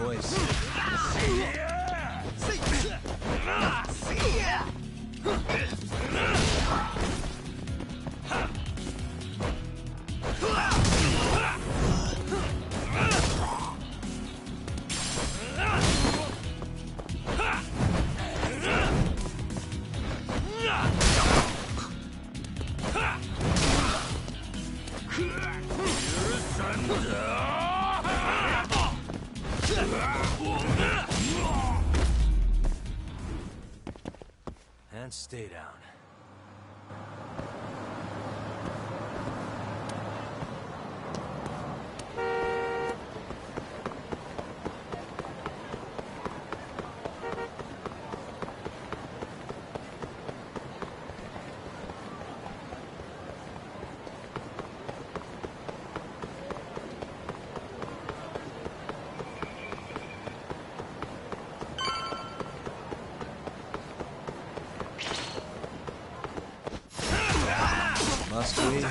choice. And stay down. Must we?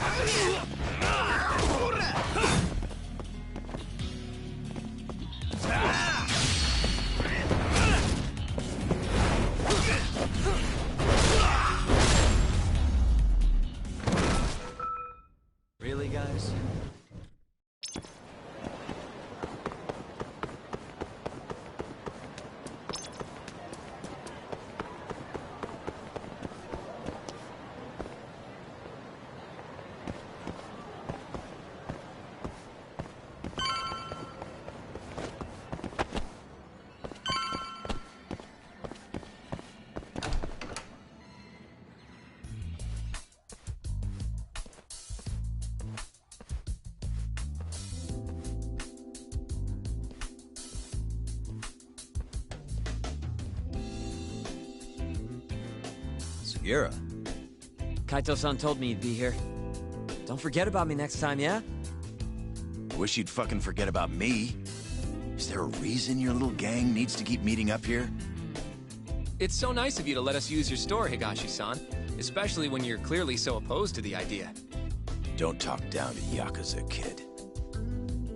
Really, guys? Sugiura. Kaito-san told me you'd be here. Don't forget about me next time, yeah? Wish you'd fucking forget about me. Is there a reason your little gang needs to keep meeting up here? It's so nice of you to let us use your store, Higashi-san. Especially when you're clearly so opposed to the idea. Don't talk down to Yakuza, kid.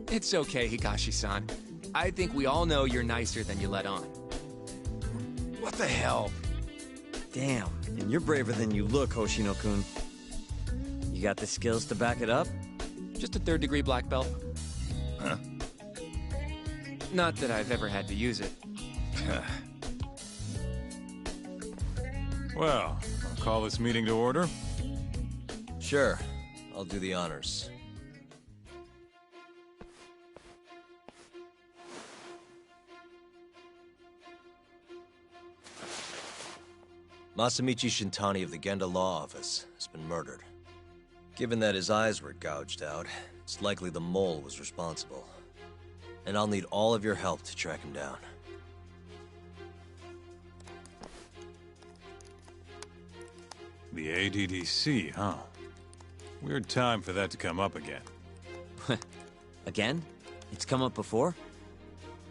It's okay, Higashi-san. I think we all know you're nicer than you let on. What the hell? Damn, and you're braver than you look, Hoshino-kun. You got the skills to back it up? Just a third-degree black belt. Huh? Not that I've ever had to use it. Well, I'll call this meeting to order. Sure. I'll do the honors. Masamichi Shintani of the Genda Law Office has been murdered. Given that his eyes were gouged out, it's likely the mole was responsible. And I'll need all of your help to track him down. The ADDC, huh? Weird time for that to come up again. Again? It's come up before?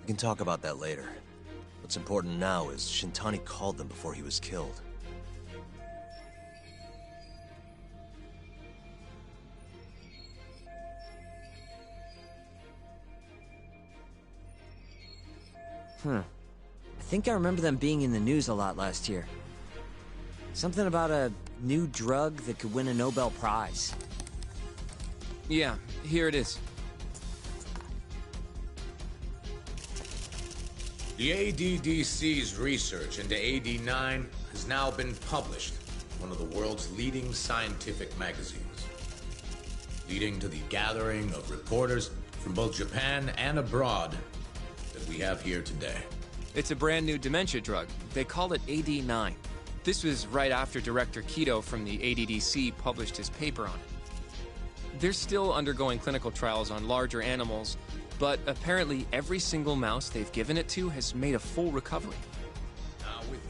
We can talk about that later. What's important now is Shintani called them before he was killed. I think I remember them being in the news a lot last year. Something about a new drug that could win a Nobel Prize. Yeah, here it is. The ADDC's research into AD9 has now been published in one of the world's leading scientific magazines, leading to the gathering of reporters from both Japan and abroad that we have here today. It's a brand new dementia drug. They call it AD9. This was right after Director Kido from the ADDC published his paper on it. They're still undergoing clinical trials on larger animals, but apparently every single mouse they've given it to has made a full recovery. Now, with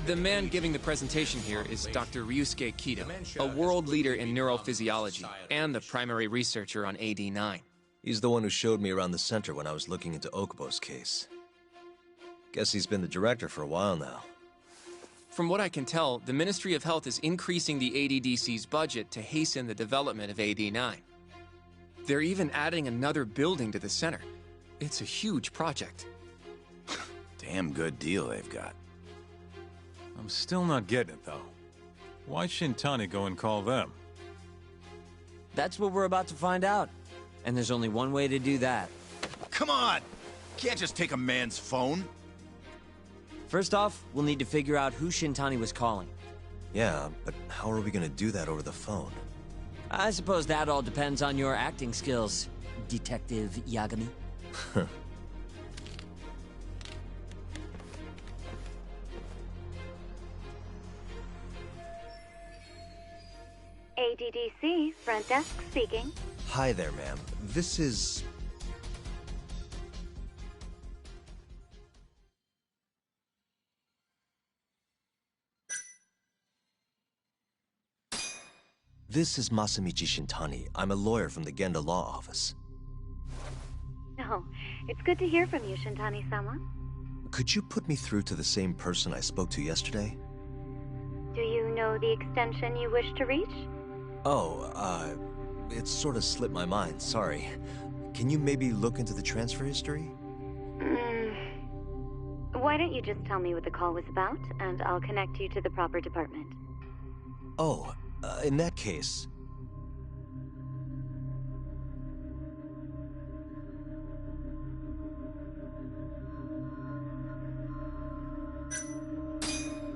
the man giving the presentation here is Dr. Ryusuke Kido, a world leader in neurophysiology and the primary researcher on AD9. He's the one who showed me around the center when I was looking into Okubo's case. Guess he's been the director for a while now. From what I can tell, the Ministry of Health is increasing the ADDC's budget to hasten the development of AD9. They're even adding another building to the center. It's a huge project. Damn good deal they've got. I'm still not getting it, though. Why Shintani go and call them? That's what we're about to find out. And there's only one way to do that. Come on! Can't just take a man's phone. First off, we'll need to figure out who Shintani was calling. Yeah, but how are we gonna do that over the phone? I suppose that all depends on your acting skills, Detective Yagami. ADDC, front desk speaking. Hi there, ma'am. This is... This is Masamichi Shintani. I'm a lawyer from the Genda Law Office. Oh, it's good to hear from you, Shintani-sama. Could you put me through to the same person I spoke to yesterday? Do you know the extension you wish to reach? Oh, it sort of slipped my mind, sorry. Can you maybe look into the transfer history? Why don't you just tell me what the call was about, and I'll connect you to the proper department. Oh, in that case...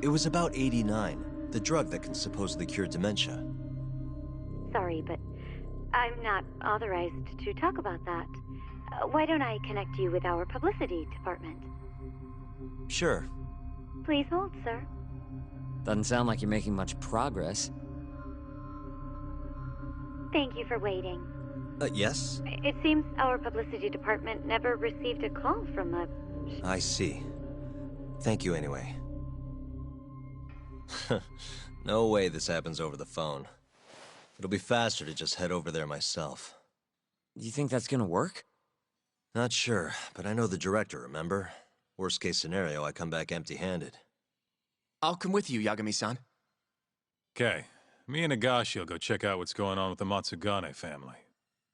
It was about 89, the drug that can supposedly cure dementia. Sorry, but I'm not authorized to talk about that. Why don't I connect you with our publicity department? Sure. Please hold, sir. Doesn't sound like you're making much progress. Thank you for waiting. Yes? It seems our publicity department never received a call from a... I see. Thank you anyway. No way this happens over the phone. It'll be faster to just head over there myself. You think that's gonna work? Not sure, but I know the director, remember? Worst case scenario, I come back empty-handed. I'll come with you, Yagami-san. Okay, me and Nagashi will go check out what's going on with the Matsugane family.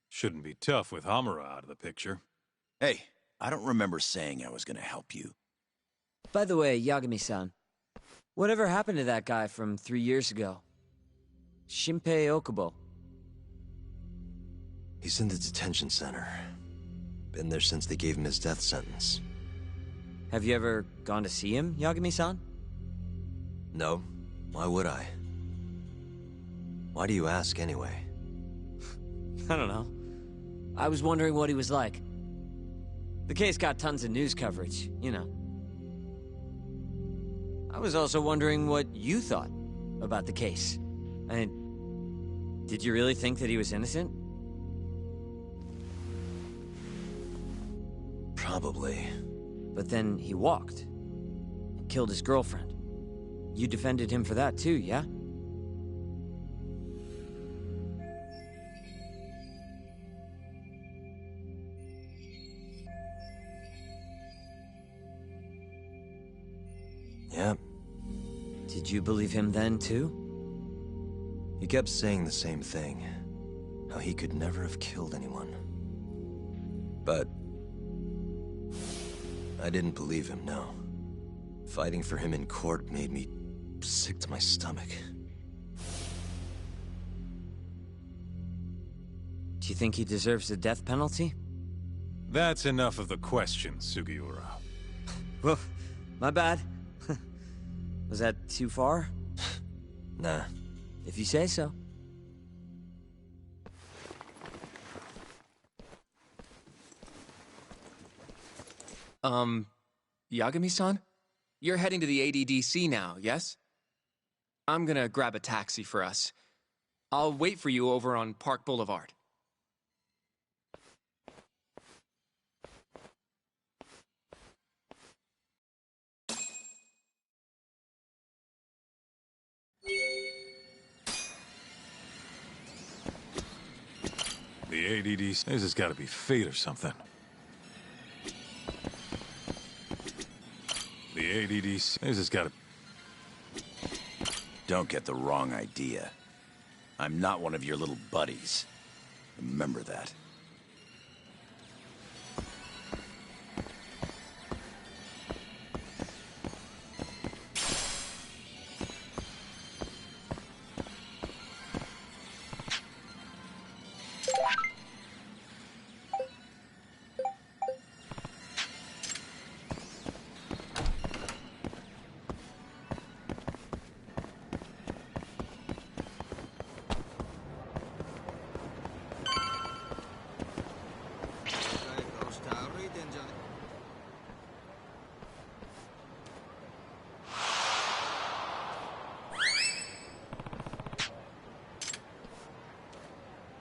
Shouldn't be tough with Hamura out of the picture. Hey, I don't remember saying I was gonna help you. By the way, Yagami-san, whatever happened to that guy from 3 years ago? Shinpei Okubo. He's in the detention center. Been there since they gave him his death sentence. Have you ever gone to see him, Yagami-san? No. Why would I? Why do you ask anyway? I don't know. I was wondering what he was like. The case got tons of news coverage, you know. I was also wondering what you thought about the case. I mean, did you really think that he was innocent? Probably. But then he walked and killed his girlfriend. You defended him for that too, yeah? Yeah. Did you believe him then too? He kept saying the same thing. How he could never have killed anyone. But... I didn't believe him, no. Fighting for him in court made me sick to my stomach. Do you think he deserves the death penalty? That's enough of the questions, Sugiura. Woof. My bad. Was that too far? Nah. If you say so. Yagami-san? You're heading to the ADDC now, yes? I'm gonna grab a taxi for us. I'll wait for you over on Park Boulevard. The ADD... This has got to be fate or something. The ADD... This has got to... Don't get the wrong idea. I'm not one of your little buddies. Remember that.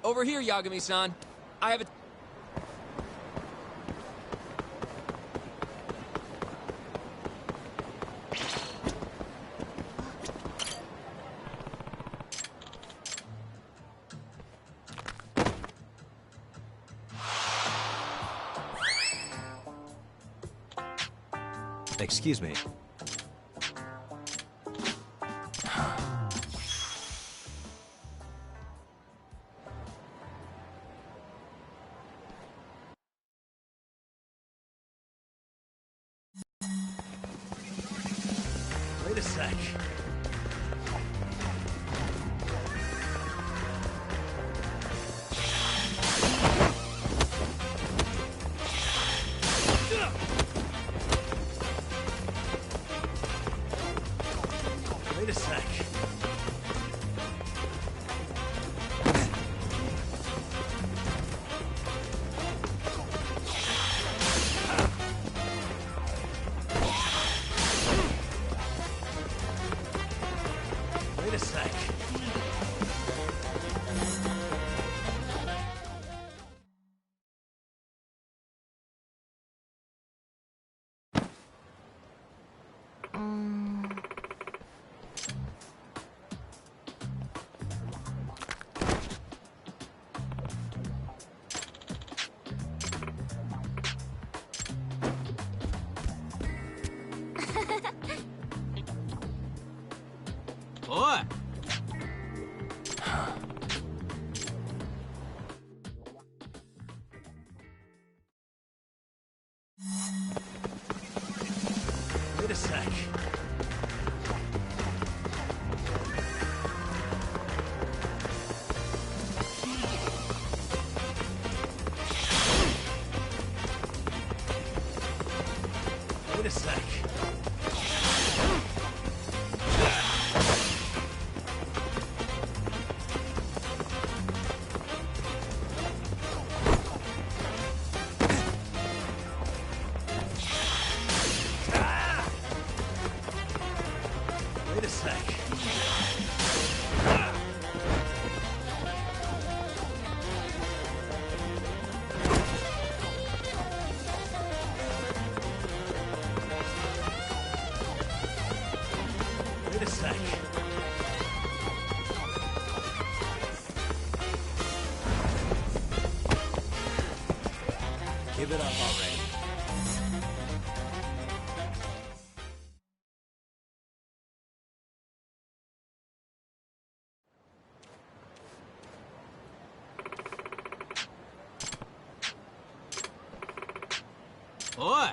Over here, Yagami-san. I have a... Excuse me. Wait a sec. Wait a sec. Wait a sec. Oi! Wait a sec. Wait a sec. Wait a sec. Wait a sec. Give it up already. Oi!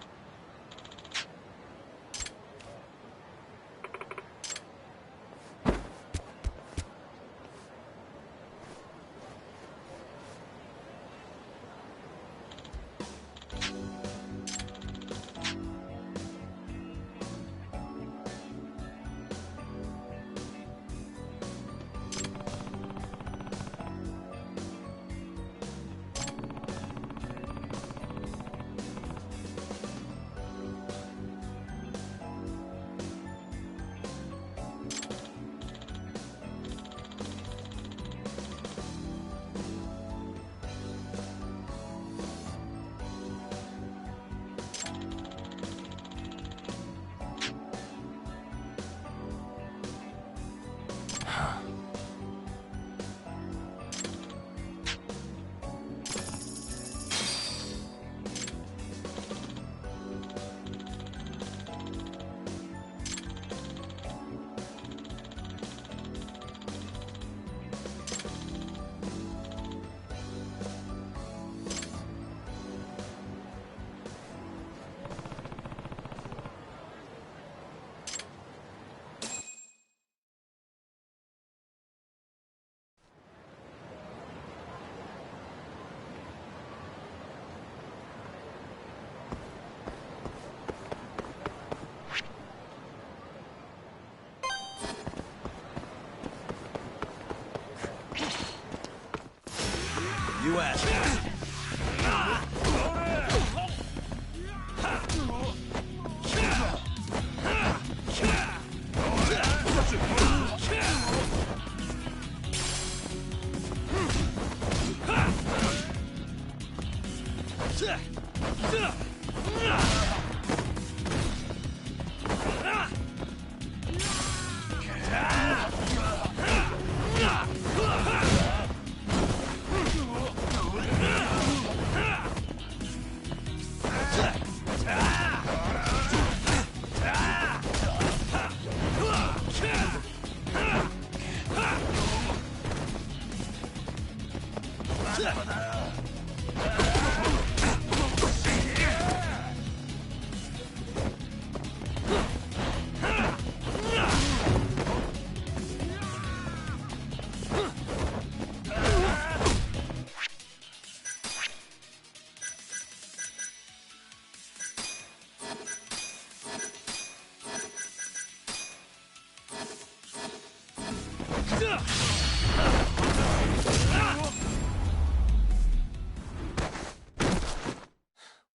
You asked.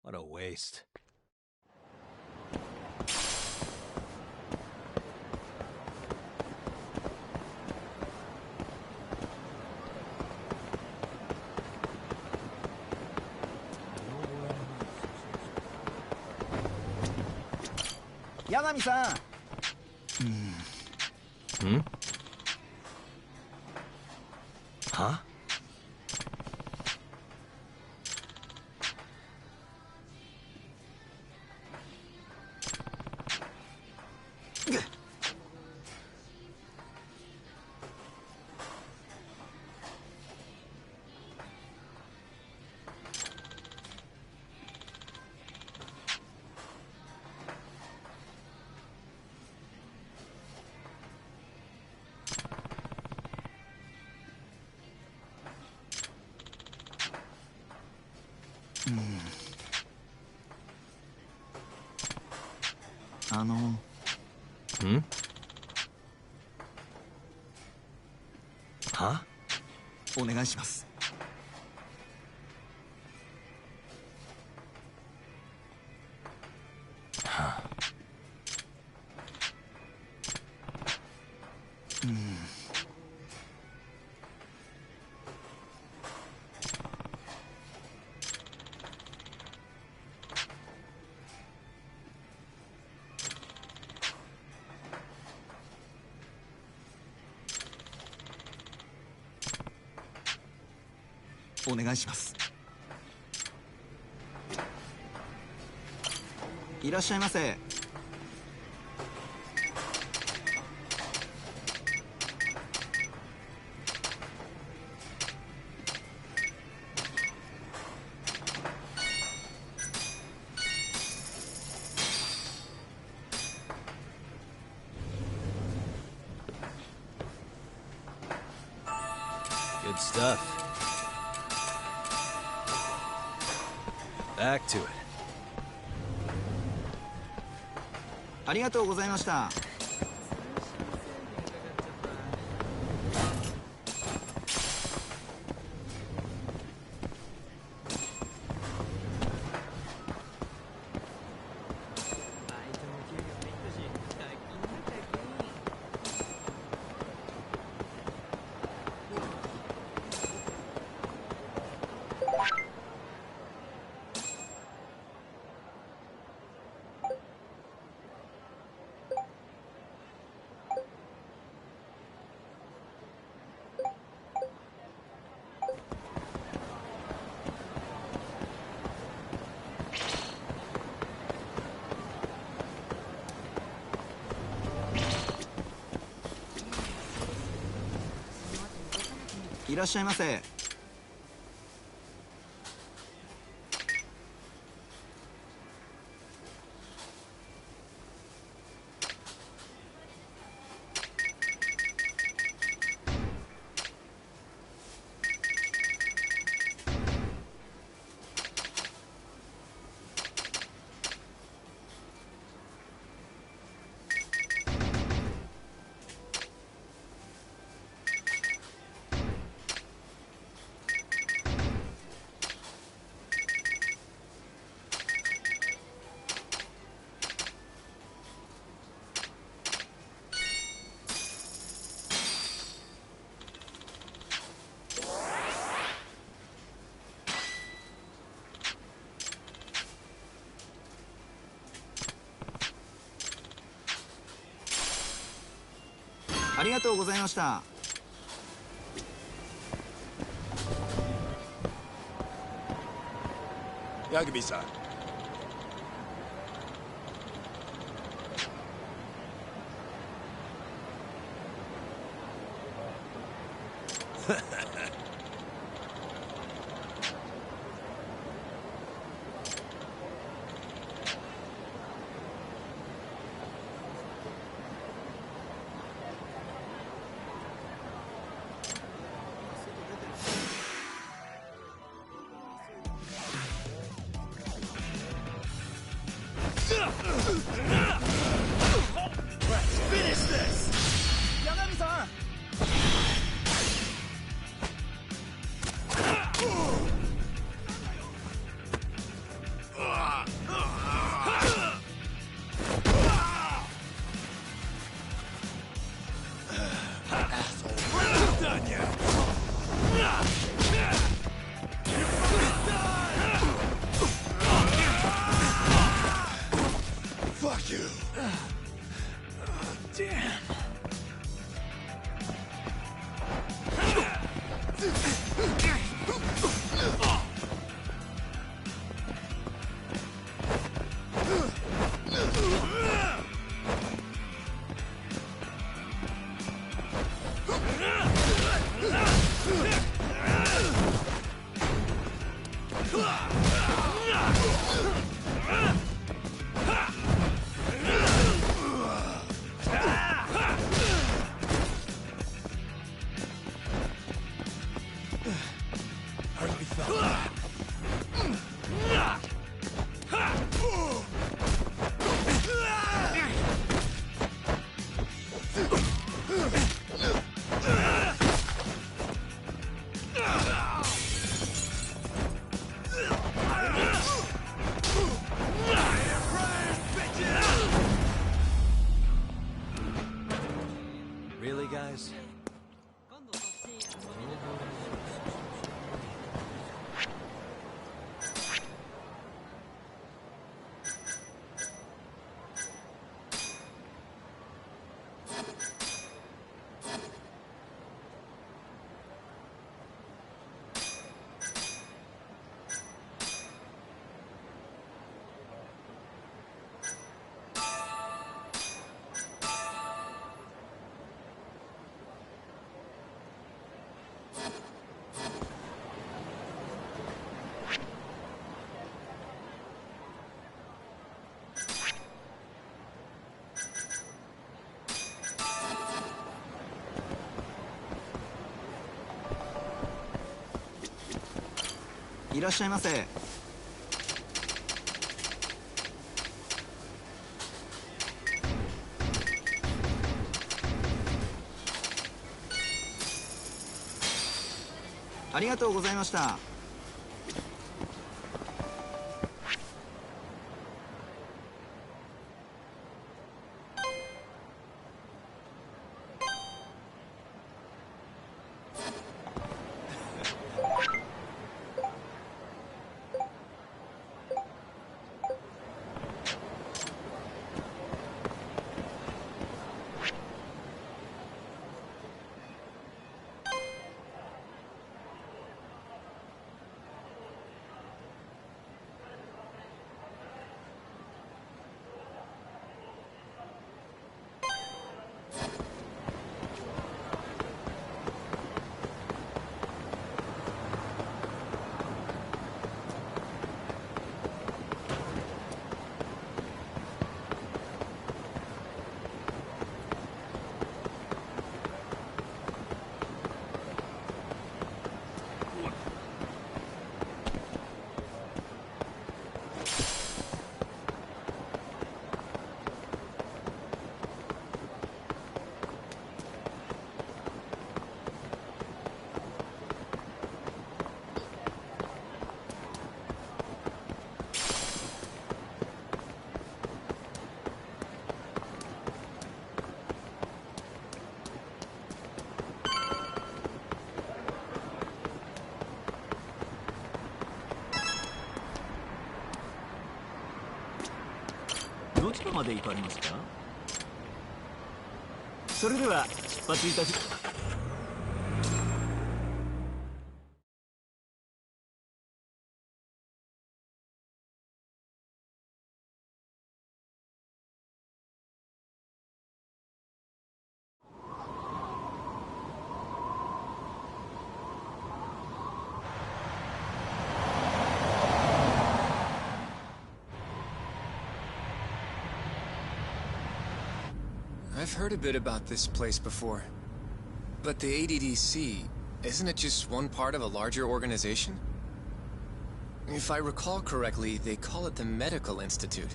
What a waste. Hmm? Huh? Hmm? Huh? お願いします。お願いします。いらっしゃいませ。Good stuff. Back to it. ありがとうございました。いらっしゃいませ。ありがとうございました。ヤグビさん。Really, guys?いらっしゃいませ。ありがとうございました。どちらまで行かれますか？それでは出発いたし。I've heard a bit about this place before. But the ADDC, isn't it just one part of a larger organization? If I recall correctly, they call it the Medical Institute.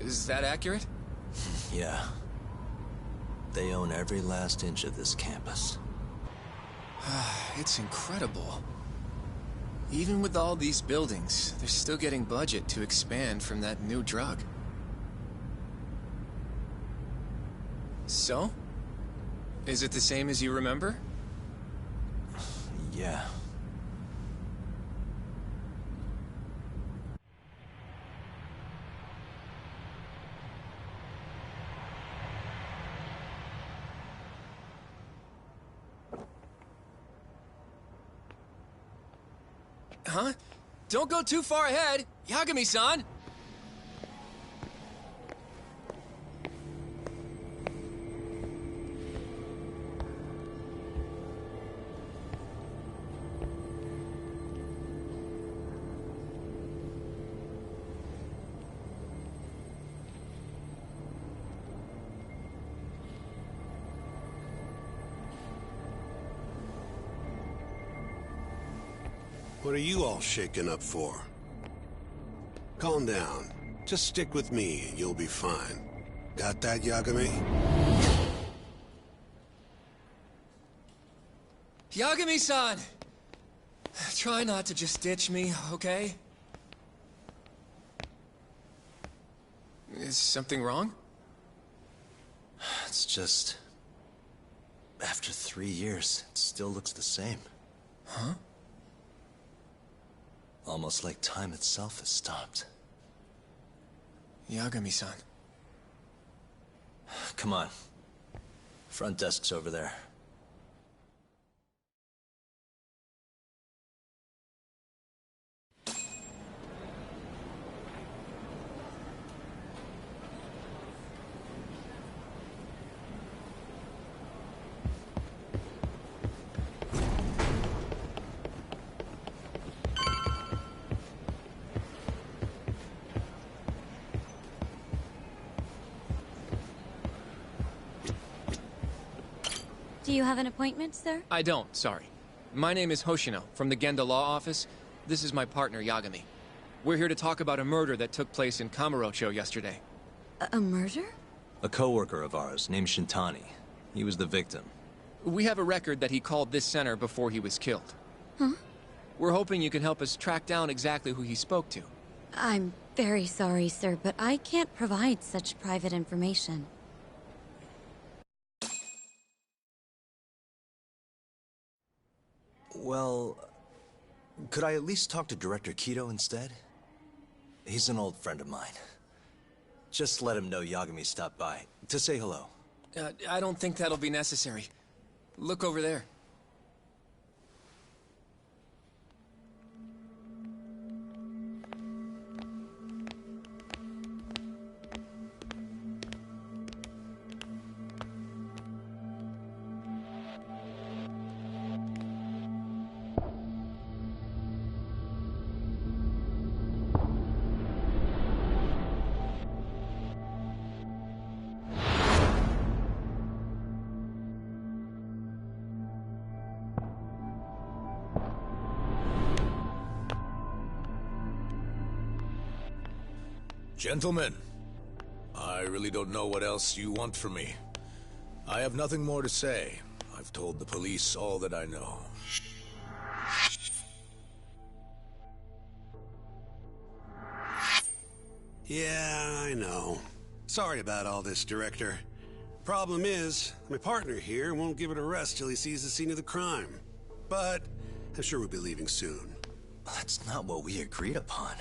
Is that accurate? Yeah. They own every last inch of this campus. It's incredible. Even with all these buildings, they're still getting budget to expand from that new drug. So? Is it the same as you remember? Yeah. Huh? Don't go too far ahead! Yagami-san! What are you all shaken up for? Calm down. Just stick with me and you'll be fine. Got that, Yagami? Yagami-san! Try not to just ditch me, okay? Is something wrong? It's just... After 3 years, it still looks the same. Huh? Almost like time itself has stopped. Yagami-san. Come on. Front desk's over there. Do you have an appointment, sir? I don't, sorry. My name is Hoshino, from the Genda Law Office. This is my partner, Yagami. We're here to talk about a murder that took place in Kamurocho yesterday. A murder? A coworker of ours named Shintani. He was the victim. We have a record that he called this center before he was killed. Huh? We're hoping you can help us track down exactly who he spoke to. I'm very sorry, sir, but I can't provide such private information. Well, could I at least talk to Director Kido instead? He's an old friend of mine. Just let him know Yagami stopped by, to say hello. I don't think that'll be necessary. Look over there. Gentlemen, I really don't know what else you want from me. I have nothing more to say. I've told the police all that I know. Yeah, I know. Sorry about all this, Director. Problem is, my partner here won't give it a rest till he sees the scene of the crime. But I'm sure we'll be leaving soon. That's not what we agreed upon.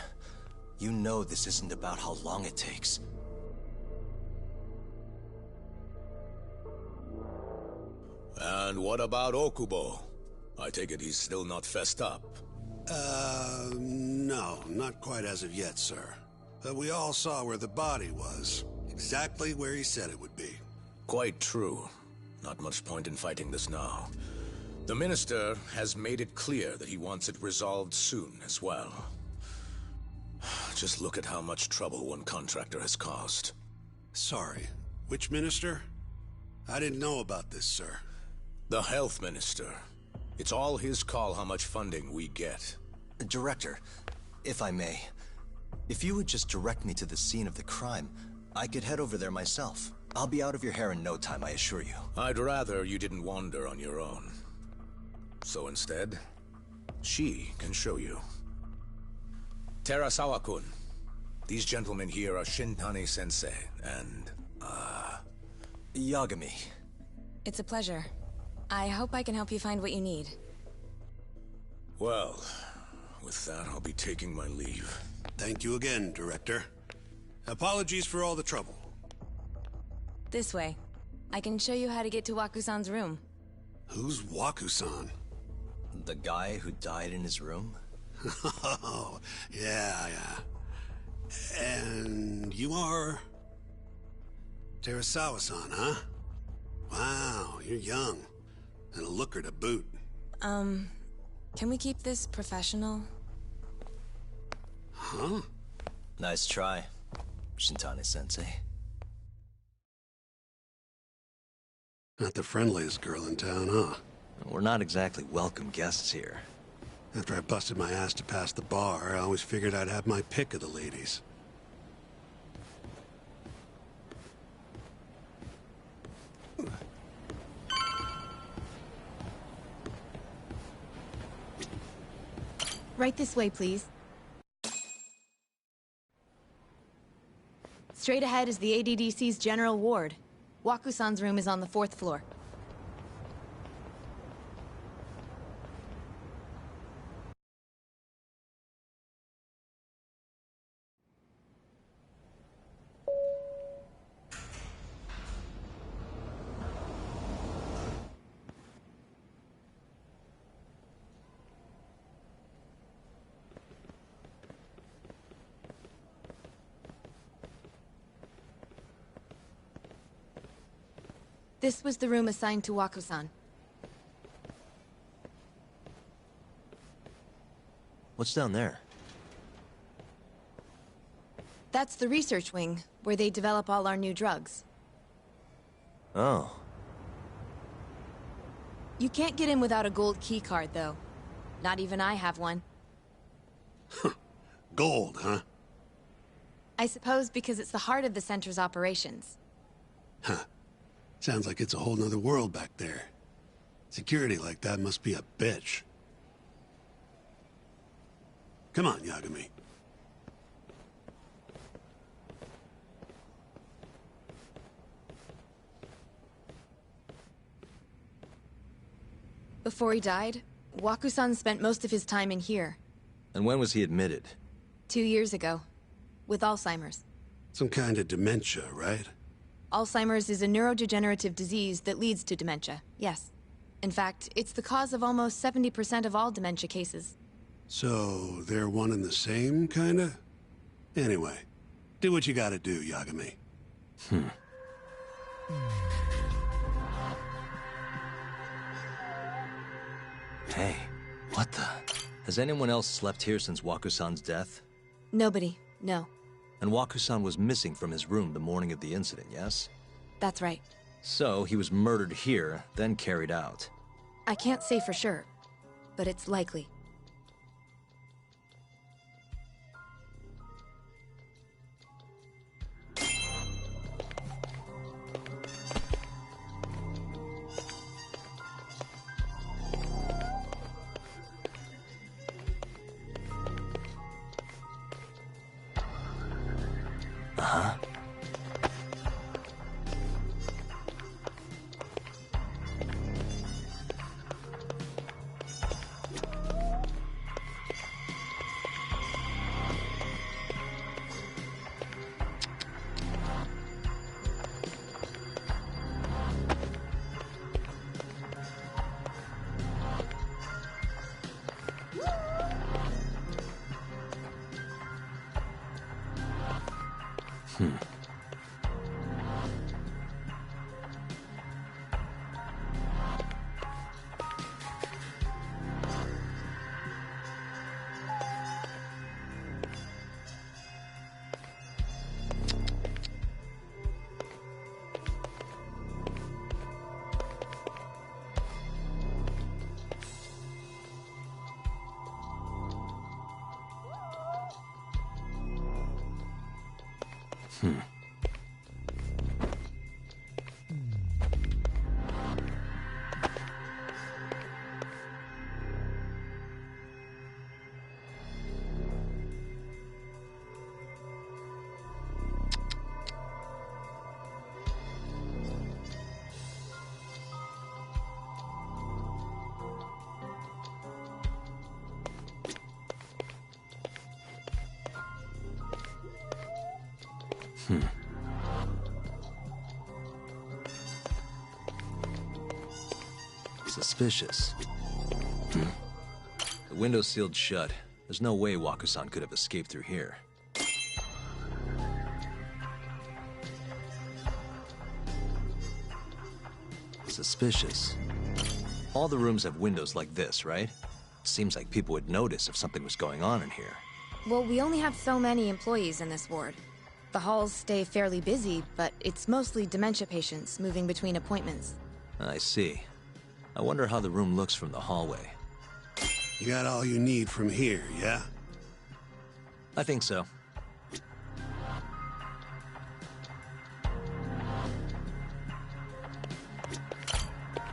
You know this isn't about how long it takes. And what about Okubo? I take it he's still not fessed up. No, not quite as of yet, sir. But we all saw where the body was. Exactly where he said it would be. Quite true. Not much point in fighting this now. The Minister has made it clear that he wants it resolved soon as well. Just look at how much trouble one contractor has caused. Sorry, which Minister? I didn't know about this, sir. The Health Minister. It's all his call how much funding we get. Director, if I may, if you would just direct me to the scene of the crime, I could head over there myself. I'll be out of your hair in no time, I assure you. I'd rather you didn't wander on your own. So instead, she can show you. Terasawa-kun, these gentlemen here are Shintani-sensei and, Yagami. It's a pleasure. I hope I can help you find what you need. Well, with that, I'll be taking my leave. Thank you again, Director. Apologies for all the trouble. This way. I can show you how to get to Waku-san's room. Who's Waku-san? The guy who died in his room? Oh, yeah. And you are... Terasawa-san, huh? Wow, you're young. And a looker to boot. Can we keep this professional? Huh? Nice try, Shintani-sensei. Not the friendliest girl in town, huh? We're not exactly welcome guests here. After I busted my ass to pass the bar, I always figured I'd have my pick of the ladies. Right this way, please. Straight ahead is the ADDC's general ward. Waku-san's room is on the 4th floor. This was the room assigned to Wako-san. What's down there? That's the research wing, where they develop all our new drugs. Oh. You can't get in without a gold key card, though. Not even I have one. Gold, huh? I suppose because it's the heart of the center's operations. Huh. Sounds like it's a whole nother world back there. Security like that must be a bitch. Come on, Yagami. Before he died, Waku-san spent most of his time in here. And when was he admitted? 2 years ago. With Alzheimer's. Some kind of dementia, right? Alzheimer's is a neurodegenerative disease that leads to dementia, yes. In fact, it's the cause of almost 70% of all dementia cases. So, they're one and the same, kinda? Anyway, do what you gotta do, Yagami. Hey, what the? Has anyone else slept here since Waku-san's death? Nobody, no. And Waku-san was missing from his room the morning of the incident, yes? That's right. So, he was murdered here, then carried out. I can't say for sure, but it's likely. Uh-huh. Suspicious. The window's sealed shut. There's no way Waku-san could have escaped through here. Suspicious. All the rooms have windows like this, right? Seems like people would notice if something was going on in here. Well, we only have so many employees in this ward. The halls stay fairly busy, but it's mostly dementia patients moving between appointments. I see. I wonder how the room looks from the hallway. You got all you need from here, yeah? I think so.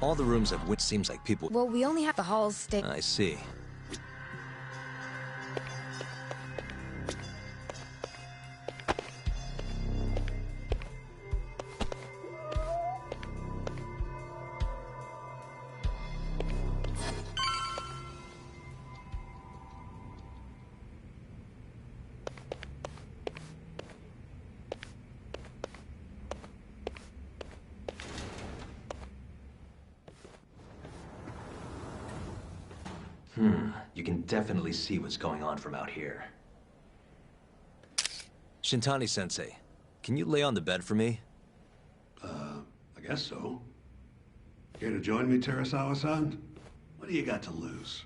All the rooms have windows. Seems like people... Well, we only have the halls stay... I see. You can definitely see what's going on from out here. Shintani-sensei, can you lay on the bed for me? I guess so. Care to join me, Terasawa-san? What do you got to lose?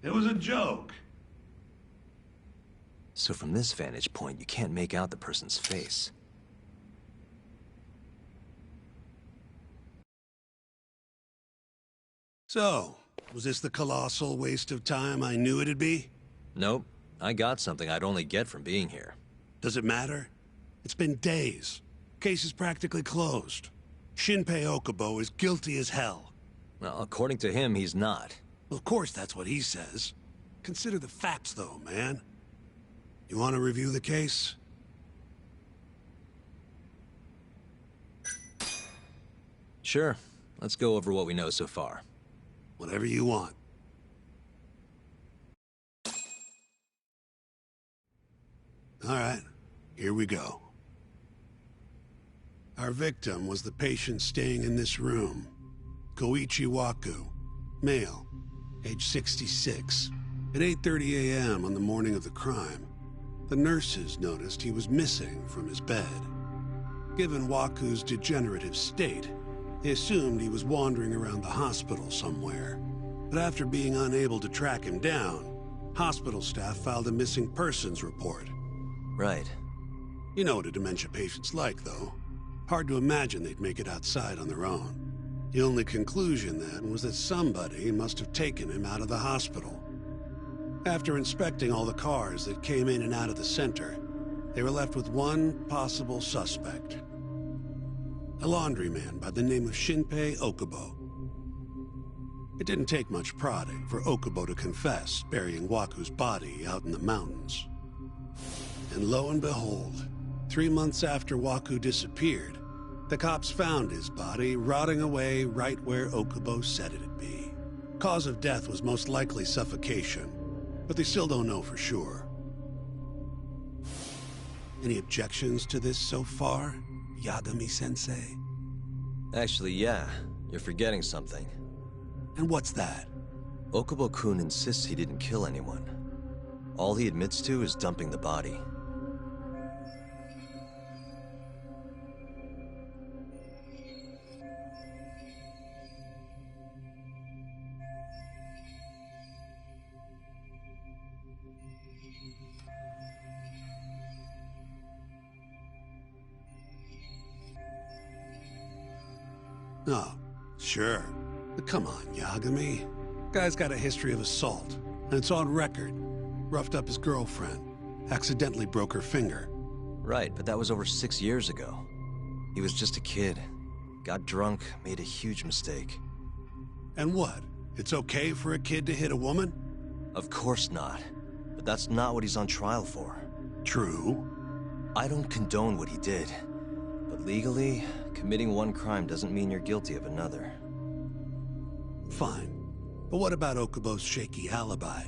It was a joke. So from this vantage point, you can't make out the person's face. So, was this the colossal waste of time I knew it'd be? Nope. I got something I'd only get from being here. Does it matter? It's been days. Case is practically closed. Shinpei Okubo is guilty as hell. Well, according to him, he's not. Well, of course that's what he says. Consider the facts, though, man. You want to review the case? Sure. Let's go over what we know so far. Whatever you want. All right, here we go. Our victim was the patient staying in this room. Koichi Waku, male, age 66. At 8:30 a.m. on the morning of the crime, the nurses noticed he was missing from his bed. Given Waku's degenerative state, they assumed he was wandering around the hospital somewhere. But after being unable to track him down, hospital staff filed a missing persons report. Right. You know what a dementia patient's like, though. Hard to imagine they'd make it outside on their own. The only conclusion, then, was that somebody must have taken him out of the hospital. After inspecting all the cars that came in and out of the center, they were left with one possible suspect. A laundryman by the name of Shinpei Okubo. It didn't take much prodding for Okubo to confess burying Waku's body out in the mountains. And lo and behold, 3 months after Waku disappeared, the cops found his body rotting away right where Okubo said it'd be. Cause of death was most likely suffocation, but they still don't know for sure. Any objections to this so far, Yagami-sensei? Actually, yeah. You're forgetting something. And what's that? Okubo-kun insists he didn't kill anyone. All he admits to is dumping the body. Oh, sure. But come on, Yagami. Guy's got a history of assault, and it's on record. Roughed up his girlfriend. Accidentally broke her finger. Right, but that was over 6 years ago. He was just a kid. Got drunk, made a huge mistake. And what? It's okay for a kid to hit a woman? Of course not. But that's not what he's on trial for. True. I don't condone what he did. But legally, committing one crime doesn't mean you're guilty of another. Fine. But what about Okubo's shaky alibi?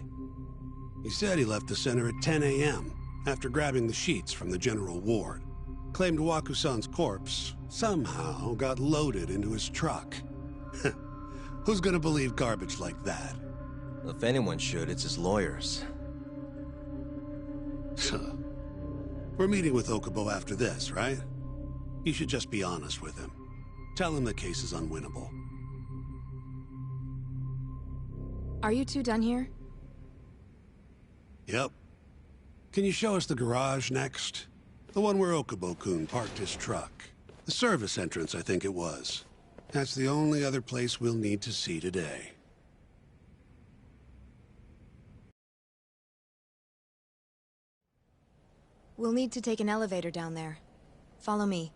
He said he left the center at 10 a.m. after grabbing the sheets from the general ward. Claimed Waku-san's corpse somehow got loaded into his truck. Who's gonna believe garbage like that? If anyone should, it's his lawyers. We're meeting with Okubo after this, right? You should just be honest with him. Tell him the case is unwinnable. Are you two done here? Yep. Can you show us the garage next? The one where Okubo-kun parked his truck. The service entrance, I think it was. That's the only other place we'll need to see today. We'll need to take an elevator down there. Follow me.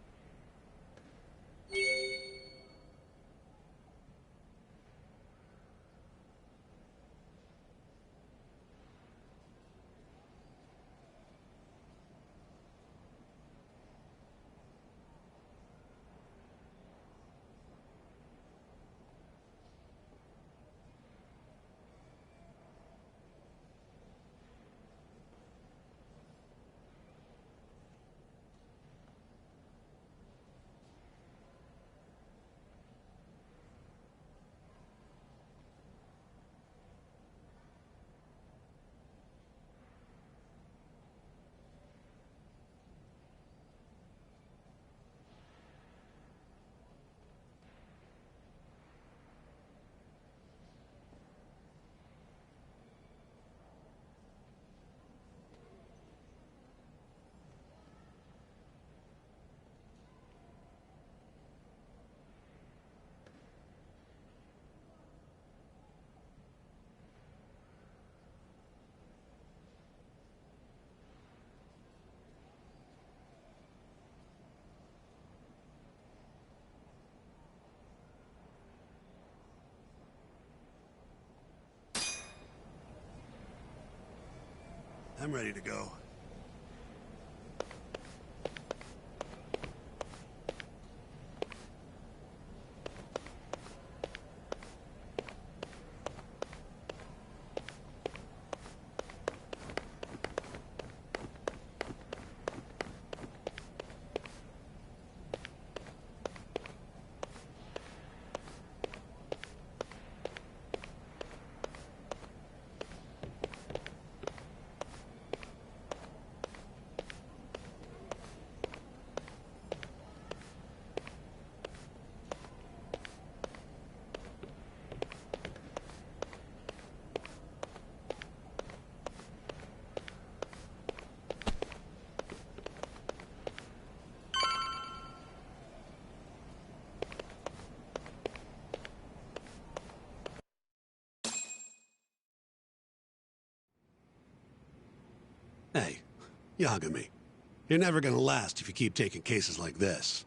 I'm ready to go. Hey, Yagami, you're never gonna last if you keep taking cases like this.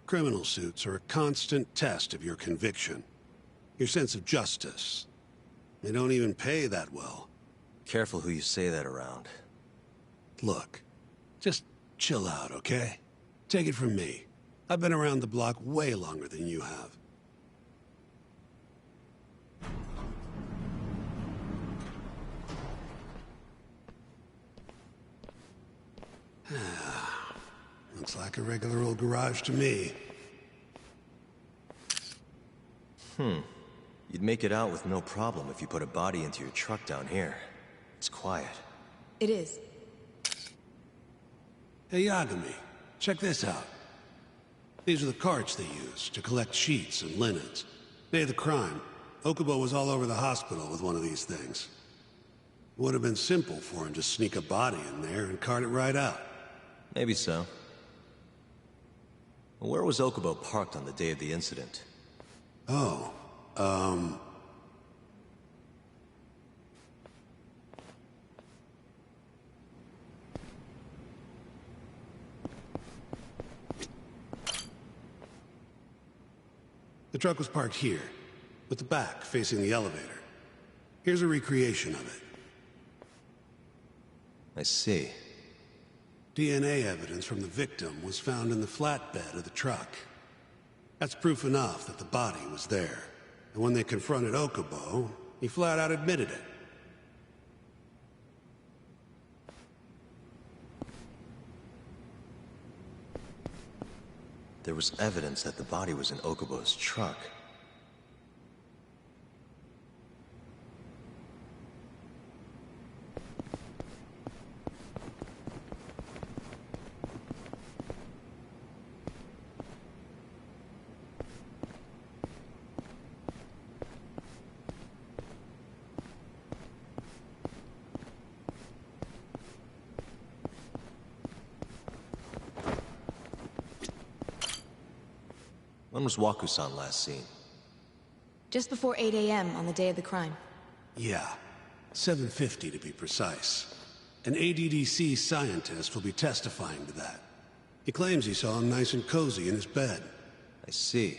Criminal suits are a constant test of your conviction, your sense of justice. They don't even pay that well. Careful who you say that around. Look, just chill out, okay? Take it from me. I've been around the block way longer than you have. Looks like a regular old garage to me. You'd make it out with no problem if you put a body into your truck down here. It's quiet. It is. Hey, Yagami, check this out. These are the carts they use to collect sheets and linens. Day of the crime, Okubo was all over the hospital with one of these things. It would have been simple for him to sneak a body in there and cart it right out. Maybe so. Where was Okubo parked on the day of the incident? Oh, the truck was parked here, with the back facing the elevator. Here's a recreation of it. I see. DNA evidence from the victim was found in the flatbed of the truck. That's proof enough that the body was there. And when they confronted Okubo, he flat out admitted it. There was evidence that the body was in Okubo's truck. When was Waku-san last seen? Just before 8 a.m. on the day of the crime. Yeah, 7:50 to be precise. An ADDC scientist will be testifying to that. He claims he saw him nice and cozy in his bed. I see.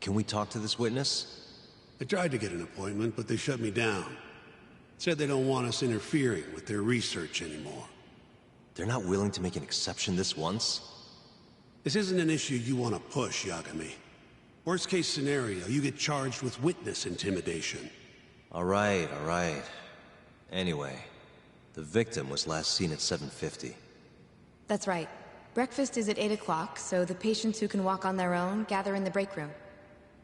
Can we talk to this witness? I tried to get an appointment, but they shut me down. Said they don't want us interfering with their research anymore. They're not willing to make an exception this once? This isn't an issue you want to push, Yagami. Worst case scenario, you get charged with witness intimidation. All right. Anyway, the victim was last seen at 7:50. That's right. Breakfast is at 8 o'clock, so the patients who can walk on their own gather in the break room.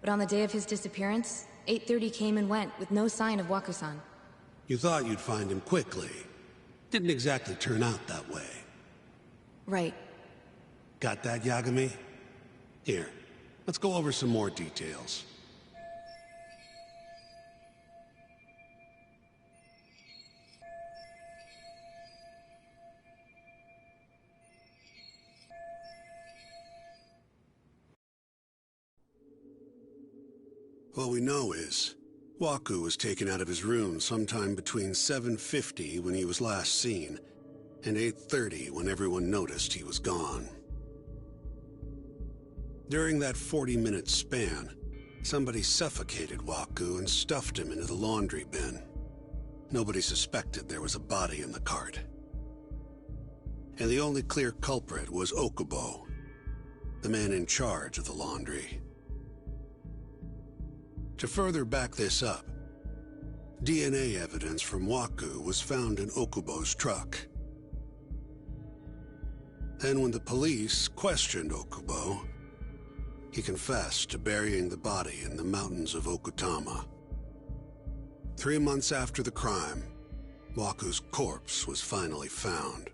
But on the day of his disappearance, 8:30 came and went with no sign of Waku-san. You thought you'd find him quickly. Didn't exactly turn out that way. Right. Got that, Yagami? Here, let's go over some more details. What we know is, Waku was taken out of his room sometime between 7:50 when he was last seen, and 8:30 when everyone noticed he was gone. During that 40-minute span, somebody suffocated Waku and stuffed him into the laundry bin. Nobody suspected there was a body in the cart. And the only clear culprit was Okubo, the man in charge of the laundry. To further back this up, DNA evidence from Waku was found in Okubo's truck. Then when the police questioned Okubo, he confessed to burying the body in the mountains of Okutama. 3 months after the crime, Waku's corpse was finally found.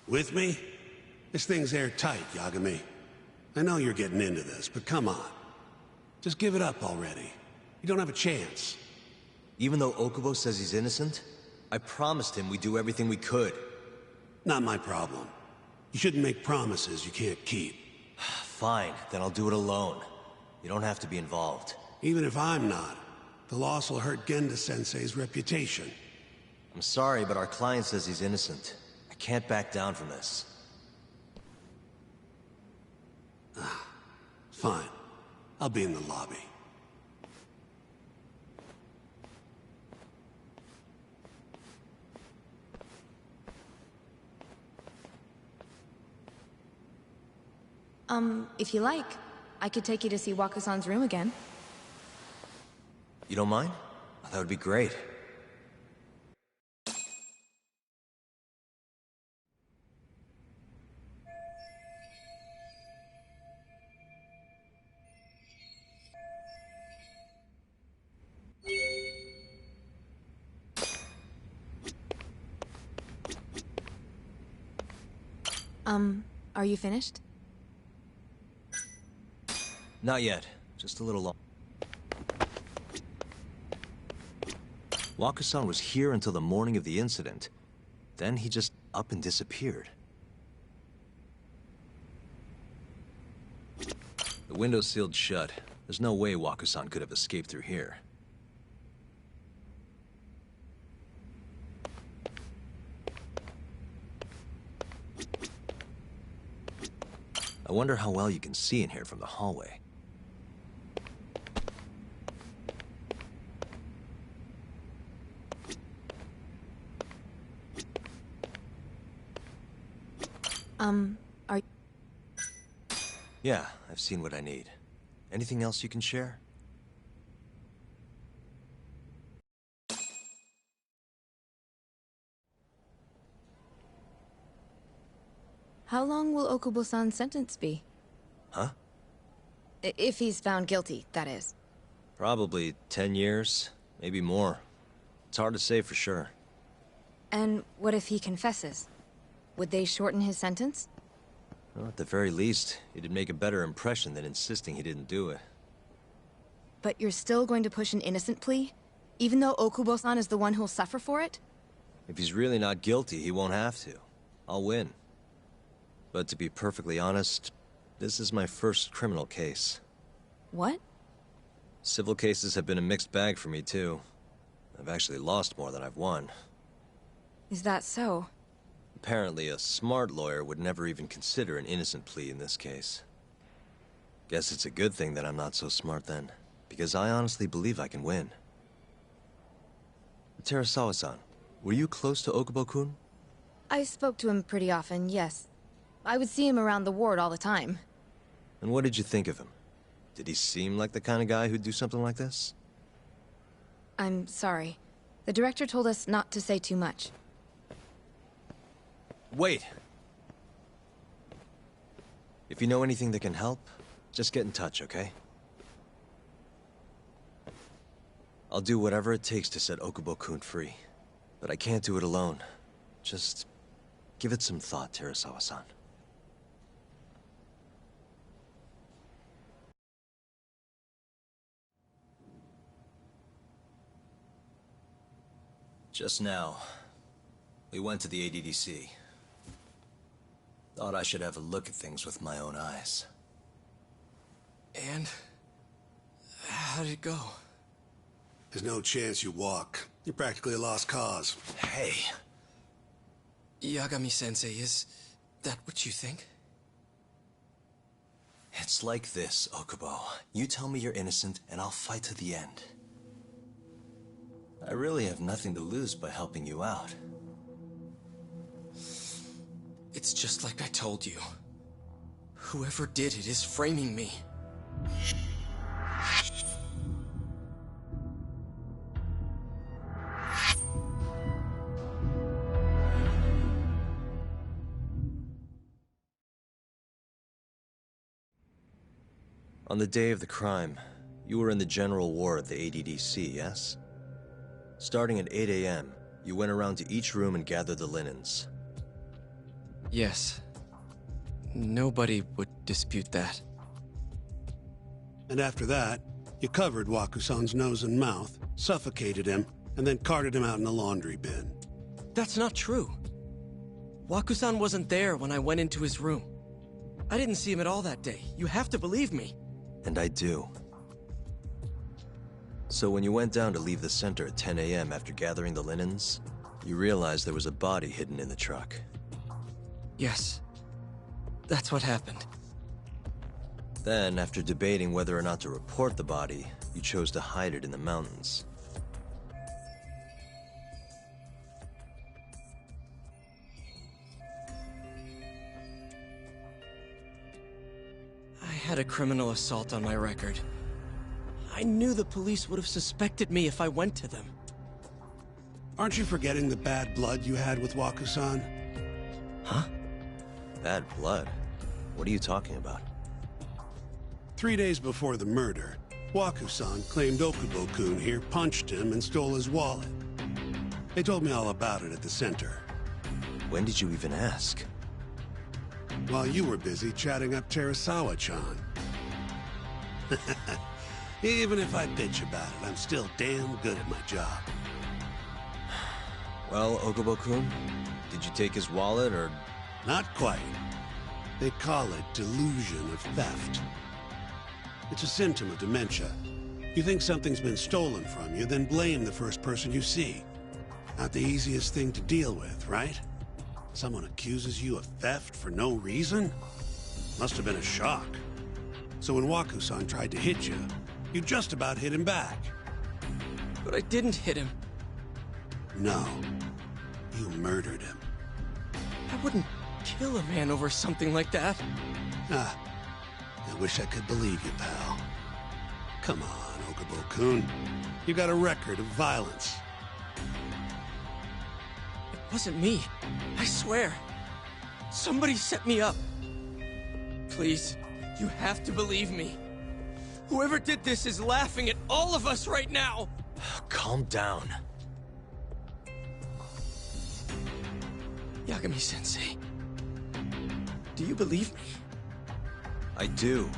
With me? This thing's airtight, Yagami. I know you're getting into this, but come on. Just give it up already. You don't have a chance. Even though Okubo says he's innocent, I promised him we'd do everything we could. Not my problem. You shouldn't make promises you can't keep. Fine, then I'll do it alone. You don't have to be involved. Even if I'm not, the loss will hurt Genda-sensei's reputation. I'm sorry, but our client says he's innocent. I can't back down from this. Fine. I'll be in the lobby. If you like, I could take you to see Waku-san's room again. You don't mind? That would be great. Are you finished? Not yet. Just a little long. Waku-san was here until the morning of the incident. Then he just up and disappeared. The window's sealed shut. There's no way Waku-san could have escaped through here. I wonder how well you can see in here from the hallway. Are... Yeah, I've seen what I need. Anything else you can share? How long will Okubo-san's sentence be? Huh? If he's found guilty, that is. Probably 10 years, maybe more. It's hard to say for sure. And what if he confesses? Would they shorten his sentence? Well, at the very least, it'd make a better impression than insisting he didn't do it. But you're still going to push an innocent plea? Even though Okubo-san is the one who'll suffer for it? If he's really not guilty, he won't have to. I'll win. But to be perfectly honest, this is my first criminal case. What? Civil cases have been a mixed bag for me, too. I've actually lost more than I've won. Is that so? Apparently, a smart lawyer would never even consider an innocent plea in this case. Guess it's a good thing that I'm not so smart then, because I honestly believe I can win. Terasawa-san, were you close to Okubo-kun? I spoke to him pretty often, yes. I would see him around the ward all the time. And what did you think of him? Did he seem like the kind of guy who'd do something like this? I'm sorry. The director told us not to say too much. Wait! If you know anything that can help, just get in touch, okay? I'll do whatever it takes to set Okubo-kun free. But I can't do it alone. Just give it some thought, Terasawa-san. Just now, we went to the ADDC. Thought I should have a look at things with my own eyes. And how did it go? There's no chance you walk. You're practically a lost cause. Hey. Yagami-sensei, is that what you think? It's like this, Okubo. You tell me you're innocent, and I'll fight to the end. I really have nothing to lose by helping you out. It's just like I told you. Whoever did it is framing me. On the day of the crime, you were in the general ward of the ADDC, yes? Starting at 8 a.m., you went around to each room and gathered the linens. Yes. Nobody would dispute that. And after that, you covered Wakusan's nose and mouth, suffocated him, and then carted him out in a laundry bin. That's not true. Wakusan wasn't there when I went into his room. I didn't see him at all that day. You have to believe me. And I do. So when you went down to leave the center at 10 a.m. after gathering the linens, you realized there was a body hidden in the truck. Yes. That's what happened. Then, after debating whether or not to report the body, you chose to hide it in the mountains. I had a criminal assault on my record. I knew the police would have suspected me if I went to them. Aren't you forgetting the bad blood you had with Wakusan? Huh? Bad blood? What are you talking about? 3 days before the murder, Wakusan claimed Okubo-kun here punched him and stole his wallet. They told me all about it at the center. When did you even ask? While you were busy chatting up Terasawa-chan. Even if I bitch about it, I'm still damn good at my job. Well, Okubo-kun, did you take his wallet, or...? Not quite. They call it delusion of theft. It's a symptom of dementia. You think something's been stolen from you, then blame the first person you see. Not the easiest thing to deal with, right? Someone accuses you of theft for no reason? Must have been a shock. So when Wakusan tried to hit you, you just about hit him back. But I didn't hit him. No. You murdered him. I wouldn't kill a man over something like that. Ah. I wish I could believe you, pal. Come on, Okubo-kun. You got a record of violence. It wasn't me. I swear. Somebody set me up. Please, you have to believe me. Whoever did this is laughing at all of us right now. Calm down. Yagami-sensei, do you believe me? I do.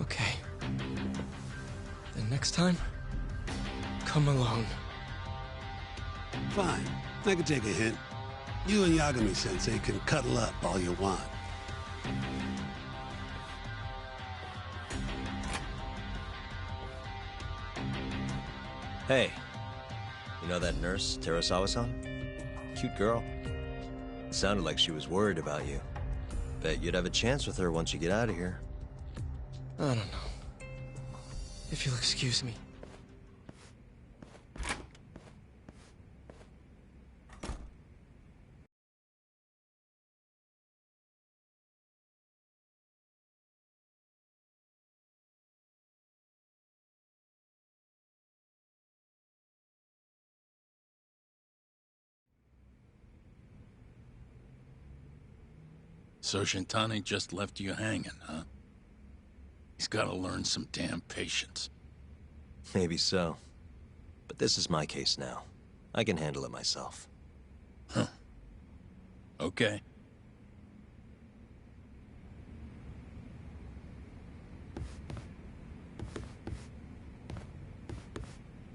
Okay. Then next time, come alone. Fine. I can take a hint. You and Yagami-sensei can cuddle up all you want. Hey, you know that nurse, Terasawa-san? Cute girl. Sounded like she was worried about you. Bet you'd have a chance with her once you get out of here. I don't know. If you'll excuse me. So Shintani just left you hanging, huh? He's gotta learn some damn patience. Maybe so. But this is my case now. I can handle it myself. Huh. Okay.